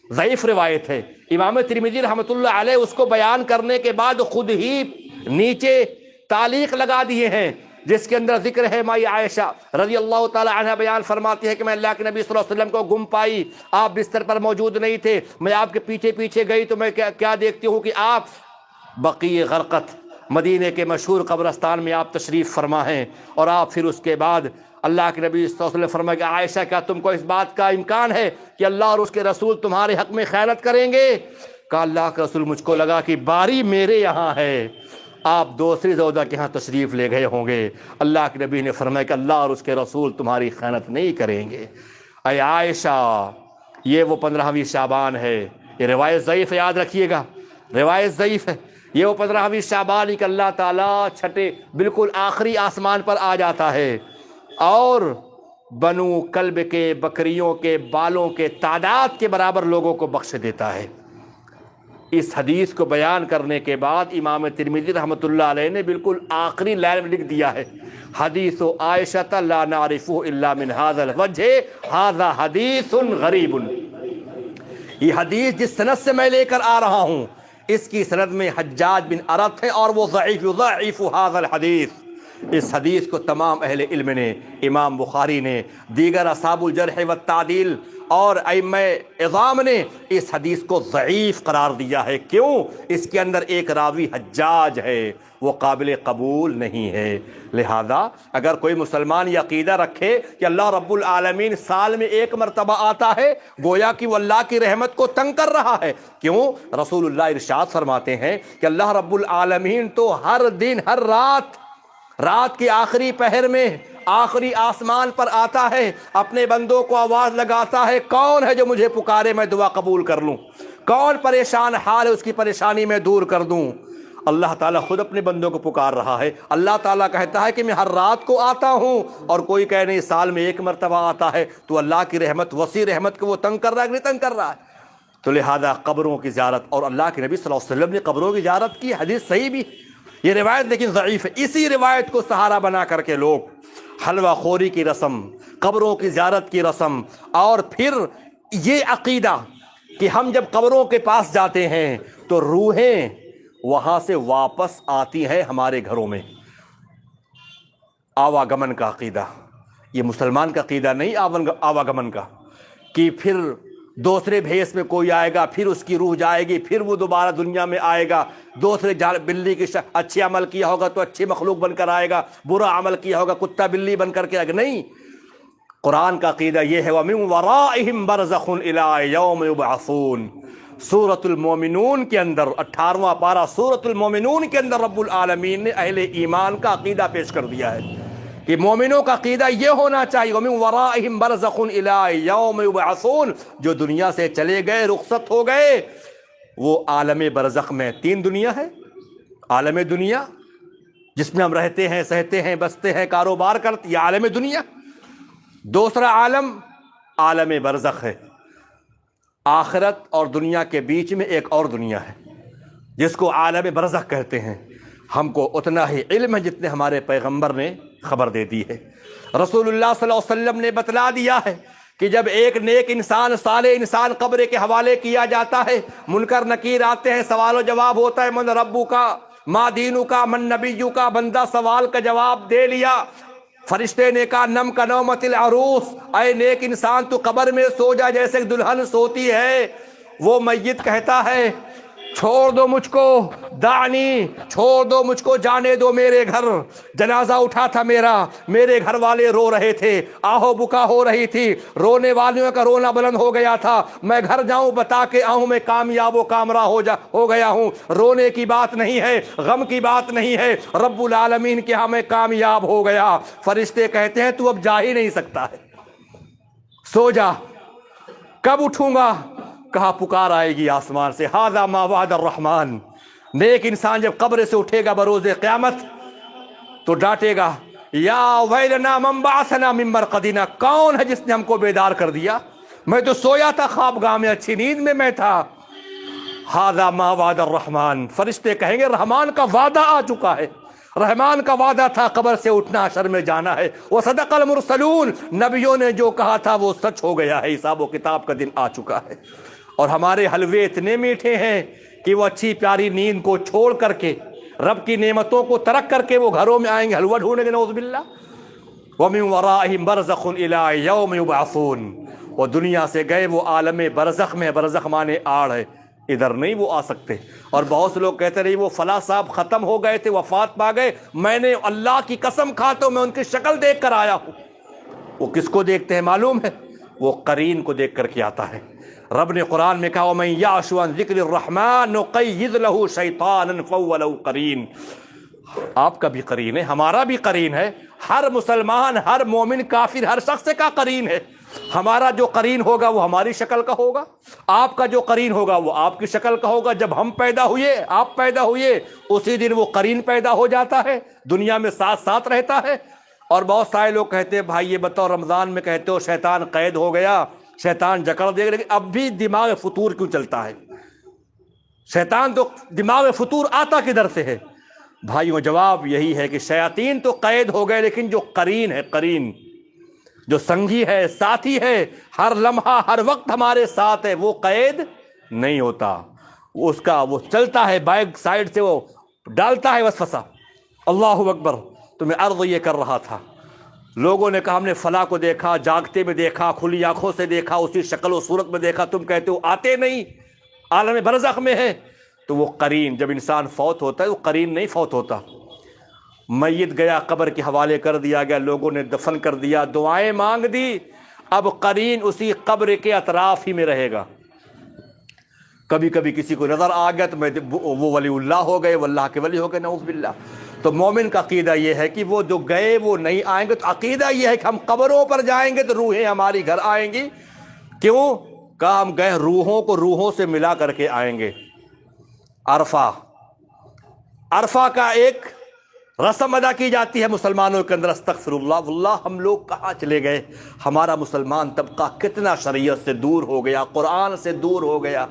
ضعیف روایت ہے، امام ترمذی رحمۃ اللہ علیہ اس کو بیان کرنے کے بعد خود ہی نیچے تعلیق لگا دیے ہیں، جس کے اندر ذکر ہے مائی عائشہ رضی اللہ تعالی عنہ بیان فرماتی ہے کہ میں اللہ کے نبی صلی اللہ علیہ وسلم کو گم پائی، آپ بستر پر موجود نہیں تھے، میں آپ کے پیچھے پیچھے گئی تو میں کیا دیکھتی ہوں کہ آپ بقیع غرقت مدینے کے مشہور قبرستان میں آپ تشریف فرما ہیں، اور آپ پھر اس کے بعد اللہ کے نبی صلی اللہ علیہ وسلم فرمایا کہ عائشہ کیا تم کو اس بات کا امکان ہے کہ اللہ اور اس کے رسول تمہارے حق میں خیانت کریں گے؟ کہا اللہ کے رسول مجھ کو لگا کہ باری میرے یہاں ہے، آپ دوسری زوجہ کے ہاں تشریف لے گئے ہوں گے۔ اللہ کے نبی نے فرمایا کہ اللہ اور اس کے رسول تمہاری خیانت نہیں کریں گے۔ اے عائشہ، یہ وہ 15ویں شعبان ہے، یہ روایت ضعیف ہے، یاد رکھیے گا، روایت ضعیف ہے۔ یہ وہ 15ویں شعبان ہی کہ اللہ تعالیٰ چھٹے بالکل آخری آسمان پر آ جاتا ہے اور بنو کلب کے، بکریوں کے بالوں کے تعداد کے برابر لوگوں کو بخش دیتا ہے۔ اس حدیث کو بیان کرنے کے بعد امام ترمذی رحمۃ اللہ علیہ نے بالکل آخری لائن میں لکھ دیا ہے، حدیث عائشہ لا نعرفہ الا من ھذا الوجہ ھذا حدیث غریب۔ یہ حدیث جس سند سے میں لے کر آ رہا ہوں اس کی سند میں حجاج بن ارط ہے اور وہ ضعیف یضعف ھذا الحدیث۔ اس حدیث کو تمام اہل علم نے، امام بخاری نے، دیگر اصحاب الجرح والتعدیل اور ائمہ عظام نے اس حدیث کو ضعیف قرار دیا ہے۔ کیوں؟ اس کے اندر ایک راوی حجاج ہے، وہ قابل قبول نہیں ہے۔ لہذا اگر کوئی مسلمان یہ عقیدہ رکھے کہ اللہ رب العالمین سال میں ایک مرتبہ آتا ہے، گویا کہ وہ اللہ کی رحمت کو تنگ کر رہا ہے۔ کیوں؟ رسول اللہ ارشاد فرماتے ہیں کہ اللہ رب العالمین تو ہر دن، ہر رات کے آخری پہر میں آخری آسمان پر آتا ہے، اپنے بندوں کو آواز لگاتا ہے، کون ہے جو مجھے پکارے میں دعا قبول کر لوں؟ کون پریشان حال ہے اس کی پریشانی میں دور کر دوں؟ اللہ تعالیٰ خود اپنے بندوں کو پکار رہا ہے۔ اللہ تعالیٰ کہتا ہے کہ میں ہر رات کو آتا ہوں، اور کوئی کہے نہیں سال میں ایک مرتبہ آتا ہے، تو اللہ کی رحمت، وسیع رحمت کو وہ تنگ کر رہا ہے کہ نہیں تنگ کر رہا ہے؟ تو لہذا قبروں کی زیارت، اور اللہ کے نبی صلی اللہ علیہ وسلم نے قبروں کی زیارت کی، حدیث صحیح بھی، یہ روایت لیکن ضعیف ہے۔ اسی روایت کو سہارا بنا کر کے لوگ حلوہ خوری کی رسم، قبروں کی زیارت کی رسم، اور پھر یہ عقیدہ کہ ہم جب قبروں کے پاس جاتے ہیں تو روحیں وہاں سے واپس آتی ہیں ہمارے گھروں میں، آواگمن کا عقیدہ۔ یہ مسلمان کا عقیدہ نہیں آواگمن کا، کہ پھر دوسرے بھیس میں کوئی آئے گا، پھر اس کی روح جائے گی، پھر وہ دوبارہ دنیا میں آئے گا، دوسرے بلی کی اچھے عمل کیا ہوگا تو اچھی مخلوق بن کر آئے گا، برا عمل کیا ہوگا کتا بلی بن کر کے آئے گا۔ نہیں، قرآن کا عقیدہ یہ ہے وَمِن وَرَائِهِمْ بَرْزَخٌ إِلَىٰ يَوْمِ يُبْعَثُونَ۔ سورۃ المومنون کے اندر 18واں پارہ سورۃ المومنون کے اندر رب العالمین نے اہل ایمان کا عقیدہ پیش کر دیا ہے کہ مومنوں کا عقیدہ یہ ہونا چاہیے وَمِن وَرَائِهِمْ بَرْزَخٌ إِلَىٰ يَوْمِ يُبْعَثُونَ۔ جو دنیا سے چلے گئے، رخصت ہو گئے، وہ عالم برزخ میں 3 دنیا ہے۔ عالم دنیا جس میں ہم رہتے ہیں، سہتے ہیں، بستے ہیں، کاروبار کرتے، یہ عالم دنیا۔ دوسرا عالم عالم برزخ ہے، آخرت اور دنیا کے بیچ میں ایک اور دنیا ہے جس کو عالم برزخ کہتے ہیں۔ ہم کو اتنا ہی علم ہے جتنے ہمارے پیغمبر نے خبر دے دی ہے۔ رسول اللہ صلی اللہ علیہ وسلم نے بتلا دیا ہے کہ جب ایک نیک انسان، صالح انسان قبر کے حوالے کیا جاتا ہے، منکر نکیر آتے ہیں، سوال و جواب ہوتا ہے، من ربو کا، ما دینو کا، من نبیو کا، بندہ سوال کا جواب دے لیا۔ فرشتے نے کہا نم کا نومت العروس، اے نیک انسان تو قبر میں سو جا جیسے دلہن سوتی ہے۔ وہ میت کہتا ہے چھوڑ دو مجھ کو، دعنی، چھوڑ دو مجھ کو، جانے دو میرے گھر، جنازہ اٹھا تھا میرا، میرے گھر والے رو رہے تھے، آہو بکا ہو رہی تھی، رونے والیوں کا رونا بلند ہو گیا تھا، میں گھر جاؤں بتا کے آؤں میں کامیاب و کامرا ہو گیا ہوں۔ رونے کی بات نہیں ہے، غم کی بات نہیں ہے، رب العالمین کے ہاں میں کامیاب ہو گیا۔ فرشتے کہتے ہیں تو اب جا ہی نہیں سکتا ہے، سو جا۔ کب اٹھوں گا؟ کہا پکار آئے گی آسمان سے، ھذا ما وعد الرحمن۔ نیک انسان جب قبر سے اٹھے گا بروز قیامت تو ڈانٹے گا، یا ویلنا من بعثنا من مرقدنا، کون ہے جس نے ہم کو بیدار کر دیا؟ میں تو سویا تھا خوابگاہ میں، اچھی نیند میں تھا۔ ھذا ما وعد الرحمن۔ فرشتے کہیں گے رحمان کا وعدہ آ چکا ہے، رحمان کا وعدہ تھا، قبر سے اٹھنا، حشر میں جانا ہے۔ وصدق المرسلون، نبیوں نے جو کہا تھا وہ سچ ہو گیا ہے، حساب و کتاب کا دن آ چکا ہے۔ اور ہمارے حلوے اتنے میٹھے ہیں کہ وہ اچھی پیاری نیند کو چھوڑ کر کے، رب کی نعمتوں کو ترک کر کے وہ گھروں میں آئیں گے حلوہ ڈھونڈیں گے، نعوذ باللہ۔ وَمِن وَرَائِهِمْ بَرْزَخٌ إِلَىٰ يَوْمِ يُبْعَثُونَ۔ وہ دنیا سے گئے، وہ عالم برزخ میں، برزخ مانے آڑ ہے، ادھر نہیں وہ آ سکتے۔ اور بہت سے لوگ کہتے رہے وہ فلاں صاحب ختم ہو گئے تھے، وفات پا گئے، میں نے اللہ کی قسم کھاتا ہوں میں ان کی شکل دیکھ کر آیا ہوں۔ وہ کس کو دیکھتے ہیں معلوم ہے؟ وہ قرین کو دیکھ کر کے آتا ہے۔ رب نے قرآن میں کہا وَمَن يَعْشُ عَن ذِكْرِ الرَّحْمَٰنِ نُقَيِّضْ لَهُ شَيْطَانًا فَهُوَ لَهُ قَرِينٌ۔ آپ کا بھی قرین ہے، ہمارا بھی قرین ہے، ہر مسلمان، ہر مومن، کافر، ہر شخص کا قرین ہے۔ ہمارا جو قرین ہوگا وہ ہماری شکل کا ہوگا، آپ کا جو قرین ہوگا وہ آپ کی شکل کا ہوگا۔ جب ہم پیدا ہوئے، آپ پیدا ہوئے، اسی دن وہ قرین پیدا ہو جاتا ہے، دنیا میں ساتھ ساتھ رہتا ہے۔ اور بہت سارے لوگ کہتے ہیں بھائی یہ بتاؤ رمضان میں کہتے ہو شیطان قید ہو گیا، شیطان جکڑ دے گا، لیکن اب بھی دماغ فطور کیوں چلتا ہے؟ شیطان تو دماغ فطور آتا کدھر سے ہے؟ بھائیوں جواب یہی ہے کہ شیاطین تو قید ہو گئے، لیکن جو قرین ہے، قرین جو سنگی ہے، ساتھی ہے، ہر لمحہ ہر وقت ہمارے ساتھ ہے، وہ قید نہیں ہوتا، اس کا وہ چلتا ہے، بیک سائڈ سے وہ ڈالتا ہے وسوسہ۔ اللہ اکبر۔ تو میں عرض یہ کر رہا تھا، لوگوں نے کہا ہم نے فلاں کو دیکھا، جاگتے میں دیکھا، کھلی آنکھوں سے دیکھا، اسی شکل و صورت میں دیکھا، تم کہتے ہو آتے نہیں، عالم برزخ میں ہے۔ تو وہ قرین، جب انسان فوت ہوتا ہے وہ قرین نہیں فوت ہوتا، میت گیا قبر کے حوالے کر دیا گیا، لوگوں نے دفن کر دیا، دعائیں مانگ دی، اب قرین اسی قبر کے اطراف ہی میں رہے گا۔ کبھی کبھی کسی کو نظر آ گیا تو وہ ولی اللہ ہو گئے، وہ اللہ کے ولی ہو گئے، نعوذ باللہ۔ تو مومن کا عقیدہ یہ ہے کہ وہ جو گئے وہ نہیں آئیں گے۔ تو عقیدہ یہ ہے کہ ہم قبروں پر جائیں گے تو روحیں ہماری گھر آئیں گی۔ کیوں؟ کہا ہم گئے روحوں کو روحوں سے ملا کر کے آئیں گے۔ عرفہ کا ایک رسم ادا کی جاتی ہے مسلمانوں کے اندر، استغفر اللہ واللہ، ہم لوگ کہاں چلے گئے؟ ہمارا مسلمان طبقہ کتنا شریعت سے دور ہو گیا، قرآن سے دور ہو گیا،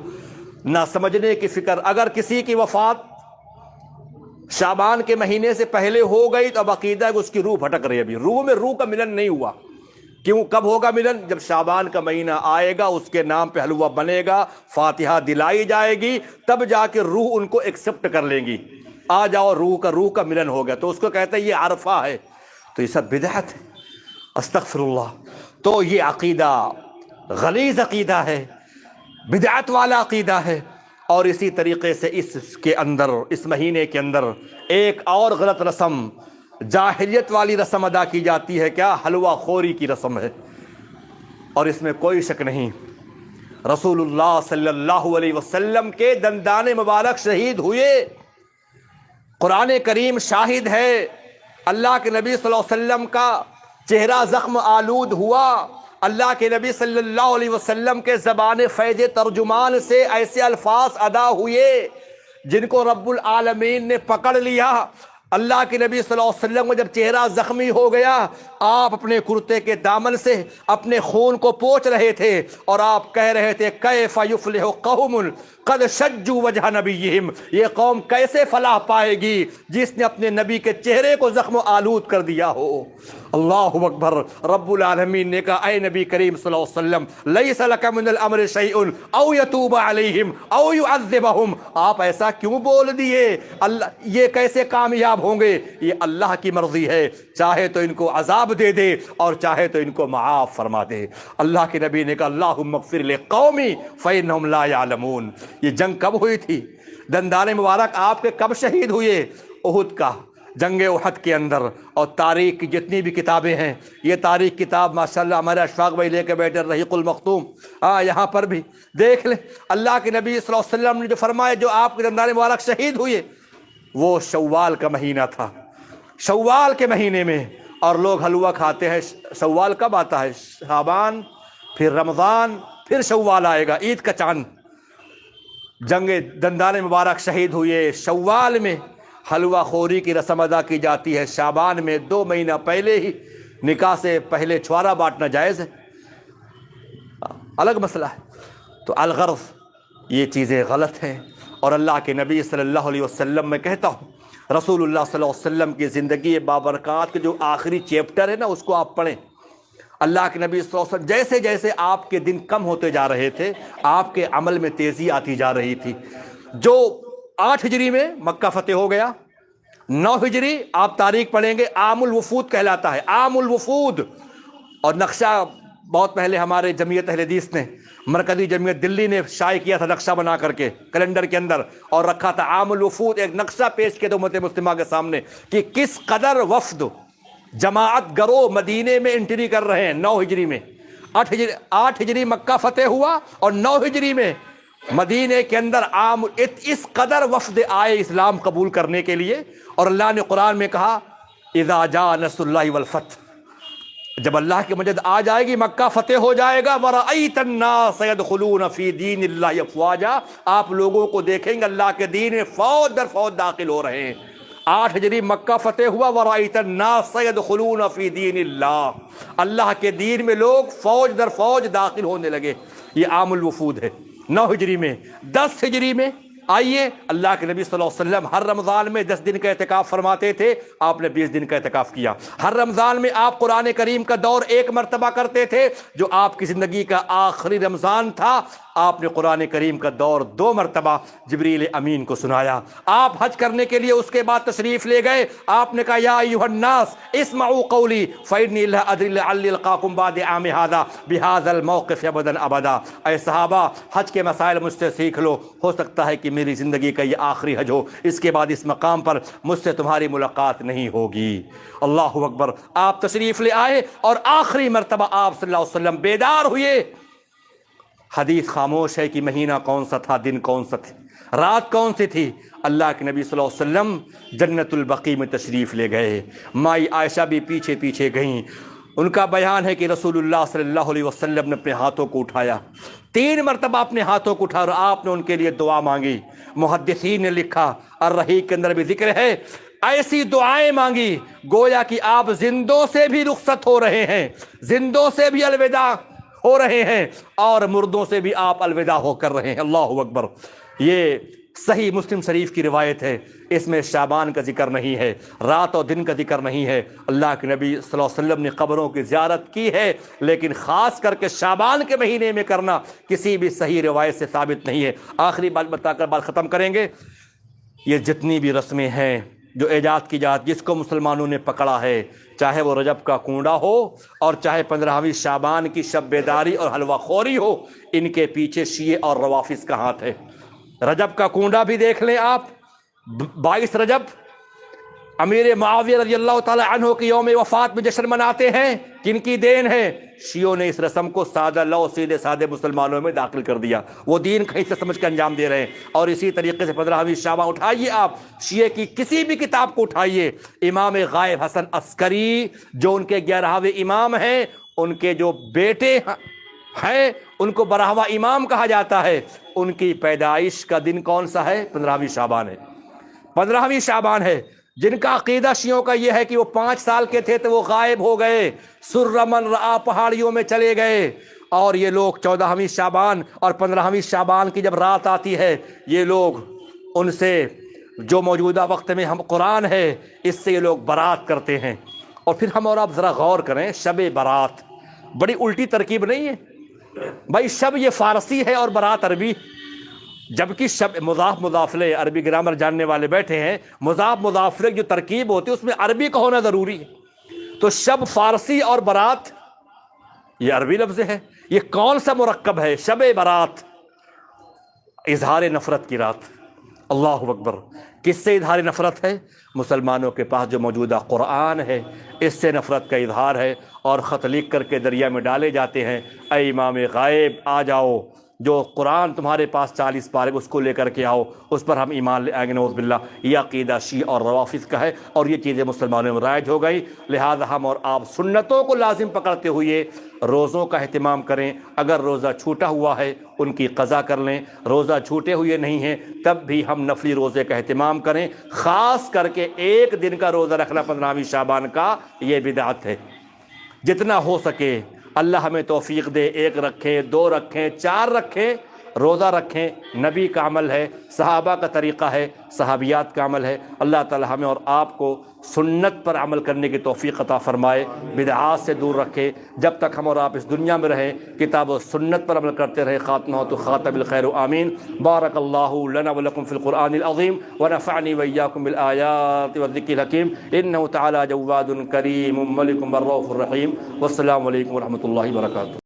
نہ سمجھنے کی فکر۔ اگر کسی کی وفات شعبان کے مہینے سے پہلے ہو گئی تو اب عقیدہ ہے کہ اس کی روح بھٹک رہی ہے، ابھی روح میں روح کا ملن نہیں ہوا۔ کیوں؟ کب ہوگا ملن؟ جب شعبان کا مہینہ آئے گا، اس کے نام پہ حلوہ بنے گا، فاتحہ دلائی جائے گی، تب جا کے روح ان کو ایکسپٹ کر لیں گی، آ جاؤ روح کا ملن ہو گیا۔ تو اس کو کہتے ہیں یہ عرفہ ہے۔ تو یہ سب بدعت ہے، استغفر اللہ۔ تو یہ عقیدہ غلیظ عقیدہ ہے، بدعت والا عقیدہ ہے۔ اور اسی طریقے سے اس کے اندر، اس مہینے کے اندر ایک اور غلط رسم، جاہلیت والی رسم ادا کی جاتی ہے۔ کیا؟ حلوہ خوری کی رسم ہے۔ اور اس میں کوئی شک نہیں، رسول اللہ صلی اللہ علیہ وسلم کے دندان مبارک شہید ہوئے، قرآن کریم شاہد ہے، اللہ کے نبی صلی اللہ علیہ وسلم کا چہرہ زخم آلود ہوا، اللہ کے نبی صلی اللہ علیہ وسلم کے زبان فیض ترجمان سے ایسے الفاظ ادا ہوئے جن کو رب العالمین نے پکڑ لیا۔ اللہ کے نبی صلی اللہ علیہ وسلم کو جب چہرہ زخمی ہو گیا، آپ اپنے کرتے کے دامن سے اپنے خون کو پوچھ رہے تھے اور آپ کہہ رہے تھے کیف یفلح قوم قد شجوا وجہ نبیہم، یہ قوم کیسے فلاح پائے گی جس نے اپنے نبی کے چہرے کو زخم آلود کر دیا ہو۔ اللہ اکبر۔ رب العالمین نے کہا اے نبی کریم صلی اللہ علیہ وسلم لیس لک من الامر شیء او یتوب علیہم او یعذبہم، آپ ایسا کیوں بول دیے؟ اللہ یہ کیسے کامیاب ہوں گے؟ یہ اللہ کی مرضی ہے، چاہے تو ان کو عذاب دے دے اور چاہے تو ان کو معاف فرما دے۔ اللہ کے نبی نے کہا اللہم اغفر لقومی فانہم لا یعلمون۔ یہ جنگ کب ہوئی تھی؟ دندان مبارک آپ کے کب شہید ہوئے؟ احد کا، جنگ احد کے اندر۔ اور تاریخ کی جتنی بھی کتابیں ہیں، یہ تاریخ کتاب ماشاءاللہ ہمارے اشفاق بھائی لے کے بیٹھے رحیق المختوم، یہاں پر بھی دیکھ لیں اللہ کے نبی صلی اللہ علیہ وسلم نے جو فرمایا، جو آپ کے دندان مبارک شہید ہوئے وہ شوال کا مہینہ تھا، شوال کے مہینے میں۔ اور لوگ حلوہ کھاتے ہیں۔ شوال کب آتا ہے؟ شعبان، پھر رمضان، پھر شوال آئے گا، عید کا چاند۔ جنگ دندان مبارک شہید ہوئے شوال میں، حلوہ خوری کی رسم ادا کی جاتی ہے شعبان میں، 2 مہینہ پہلے ہی۔ نکاح سے پہلے چھوارا بانٹنا جائز ہے، الگ مسئلہ ہے۔ تو الغرض یہ چیزیں غلط ہیں۔ اور اللہ کے نبی صلی اللہ علیہ وسلم میں کہتا ہوں، رسول اللہ صلی اللہ علیہ وسلم کی زندگی بابرکات کے جو آخری چیپٹر ہے نا، اس کو آپ پڑھیں۔ اللہ کے نبی صلی اللہ علیہ وسلم جیسے جیسے آپ کے دن کم ہوتے جا رہے تھے، آپ کے عمل میں تیزی آتی جا رہی تھی۔ جو 8 ہجری میں مکہ فتح ہو گیا، 9 ہجری آپ تاریخ پڑھیں گے، عام الوفود کہلاتا ہے، عام الوفود۔ اور نقشہ بہت پہلے ہمارے جمعیت اہل حدیث نے، مرکزی جمعیت دلی نے شائع کیا تھا نقشہ بنا کر کے کیلنڈر کے اندر، اور رکھا تھا عام الوفود، ایک نقشہ پیش کیا تھا امت مسلمہ کے سامنے کہ کس قدر وفد جماعت گروہ مدینے میں انٹری کر رہے ہیں 9 ہجری میں۔ 8 ہجری مکہ فتح ہوا اور 9 ہجری میں مدینے کے اندر عام اس قدر وفد آئے اسلام قبول کرنے کے لیے، اور اللہ نے قرآن میں کہا اذا جاء نصر اللہ والفتح، جب اللہ کی مدد آ جائے گی، مکہ فتح ہو جائے گا، وَرَأَيْتَ النَّاسَ يَدْخُلُونَ فِي دِينِ اللَّهِ أَفْوَاجًا، آپ لوگوں کو دیکھیں گے اللہ کے دین میں فوج در فوج داخل ہو رہے ہیں۔ 8 ہجری مکہ فتح ہوا، وَرَأَيْتَ النَّاسَ يَدْخُلُونَ فِي دِينِ اللَّهِ، اللہ کے دین میں لوگ فوج در فوج داخل ہونے لگے۔ یہ عام الوفود ہے 9 ہجری میں۔ 10 ہجری میں آئیے، اللہ کے نبی صلی اللہ علیہ وسلم ہر رمضان میں 10 دن کا اعتکاف فرماتے تھے، آپ نے 20 دن کا اعتکاف کیا۔ ہر رمضان میں آپ قرآن کریم کا دور 1 مرتبہ کرتے تھے، جو آپ کی زندگی کا آخری رمضان تھا، آپ نے قرآن کریم کا دور 2 مرتبہ جبریل امین کو سنایا۔ آپ حج کرنے کے لیے اس کے بعد تشریف لے گئے، آپ نے کہا یا ایھا الناس اسمعوا قولی فإنی لا ادری لعلی القاکم بعد عام ھذا بھذا الموقف ابدا ابدا، اے صحابہ حج کے مسائل مجھ سے سیکھ لو، ہو سکتا ہے کہ میری زندگی کا یہ آخری حج ہو، اس کے بعد اس مقام پر مجھ سے تمہاری ملاقات نہیں ہوگی۔ اللہ اکبر۔ آپ تشریف لے آئے اور آخری مرتبہ آپ صلی اللہ علیہ وسلم بیدار ہوئے۔ حدیث خاموش ہے کہ مہینہ کون سا تھا، دن کون سا تھا، رات کون سی تھی، اللہ کے نبی صلی اللہ علیہ وسلم جنت البقیع میں تشریف لے گئے۔ مائی عائشہ بھی پیچھے پیچھے گئیں۔ ان کا بیان ہے کہ رسول اللہ صلی اللہ علیہ وسلم نے اپنے ہاتھوں کو اٹھایا، 3 مرتبہ اپنے ہاتھوں کو اٹھا اور آپ نے ان کے لیے دعا مانگی۔ محدثین نے لکھا، الرحیق کے اندر بھی ذکر ہے، ایسی دعائیں مانگی گویا کہ آپ زندوں سے بھی رخصت ہو رہے ہیں، زندوں سے بھی الوداع ہو رہے ہیں، اور مردوں سے بھی آپ الوداع ہو کر رہے ہیں۔ اللہ اکبر۔ یہ صحیح مسلم شریف کی روایت ہے، اس میں شعبان کا ذکر نہیں ہے، رات اور دن کا ذکر نہیں ہے۔ اللہ کے نبی صلی اللہ علیہ وسلم نے قبروں کی زیارت کی ہے، لیکن خاص کر کے شعبان کے مہینے میں کرنا کسی بھی صحیح روایت سے ثابت نہیں ہے۔ آخری بات بتا کر بات ختم کریں گے، یہ جتنی بھی رسمیں ہیں جو ایجاد کی جات، جس کو مسلمانوں نے پکڑا ہے، چاہے وہ رجب کا کنڈا ہو اور چاہے 15ویں شعبان کی شب بیداری اور حلوہ خوری ہو، ان کے پیچھے شیعہ اور روافظ کا ہاتھ ہے۔ رجب کا کنڈا بھی دیکھ لیں آپ، 22 رجب امیر معاویہ رضی اللہ تعالی عنہ کی یوم وفات میں جشن مناتے ہیں، کن کی دین ہے؟ شیعوں نے اس رسم کو سادہ لو سیدھے سادے مسلمانوں میں داخل کر دیا، وہ دین کہیں سے سمجھ کے انجام دے رہے ہیں۔ اور اسی طریقے سے 15ویں شعبان اٹھائیے، آپ شیعہ کی کسی بھی کتاب کو اٹھائیے، امام غائب حسن عسکری جو ان کے 11ویں امام ہیں، ان کے جو بیٹے ہیں ان کو 12واں امام کہا جاتا ہے، ان کی پیدائش کا دن کون سا ہے؟ 15ویں شعبان ہے، 15ویں شعبان ہے۔ جن کا عقیدہ شیعوں کا یہ ہے کہ وہ 5 سال کے تھے تو وہ غائب ہو گئے، سرمن رآ پہاڑیوں میں چلے گئے، اور یہ لوگ 14ویں شعبان اور 15ویں شعبان کی جب رات آتی ہے، یہ لوگ ان سے جو موجودہ وقت میں ہم قرآن ہے اس سے یہ لوگ برات کرتے ہیں۔ اور پھر ہم اور آپ ذرا غور کریں، شب برات بڑی الٹی ترکیب نہیں ہے بھائی؟ شب یہ فارسی ہے اور برات عربی، جبکہ شب مضاف مضافلے، عربی گرامر جاننے والے بیٹھے ہیں، مضاف مضافلے جو ترکیب ہوتی ہے اس میں عربی کا ہونا ضروری ہے، تو شب فارسی اور برات یہ عربی لفظ ہے۔ یہ کون سا مرکب ہے؟ شب برات، اظہار نفرت کی رات۔ اللہ اکبر۔ کس سے اظہار نفرت ہے؟ مسلمانوں کے پاس جو موجودہ قرآن ہے اس سے نفرت کا اظہار ہے، اور خط لکھ کر کے دریا میں ڈالے جاتے ہیں، اے امام غائب آ جاؤ، جو قرآن تمہارے پاس 40 پارے اس کو لے کر کے آؤ، اس پر ہم ایمان لے آئیں گے۔ نعوذ باللہ، یہ عقیدہ شیعہ اور روافظ کا ہے، اور یہ چیزیں مسلمانوں میں رائج ہو گئی۔ لہذا ہم اور آپ سنتوں کو لازم پکڑتے ہوئے روزوں کا اہتمام کریں۔ اگر روزہ چھوٹا ہوا ہے ان کی قضا کر لیں، روزہ چھوٹے ہوئے نہیں ہیں تب بھی ہم نفلی روزے کا اہتمام کریں۔ خاص کر کے 1 دن کا روزہ رکھنا 15ویں شعبان کا، یہ بدعت ہے۔ جتنا ہو سکے اللہ ہمیں توفیق دے، 1 رکھیں، 2 رکھیں، 4 رکھیں، روزہ رکھیں۔ نبی کا عمل ہے، صحابہ کا طریقہ ہے، صحابیات کا عمل ہے۔ اللہ تعالی ہمیں اور آپ کو سنت پر عمل کرنے کی توفیق عطا فرمائے، بدعات سے دور رکھے۔ جب تک ہم اور آپ اس دنیا میں رہیں کتاب و سنت پر عمل کرتے رہے، خاتمہ ہو تو خاتم بالخیر آمین۔ بارک اللہ لنا ولکم فی القرآن العظیم ونفعنی وإیاکم بالآیات والذکر الحکیم، انہ تعالی جواد کریم ملک رؤوف رحیم۔ والسلام علیکم ورحمۃ اللہ وبرکاتہ۔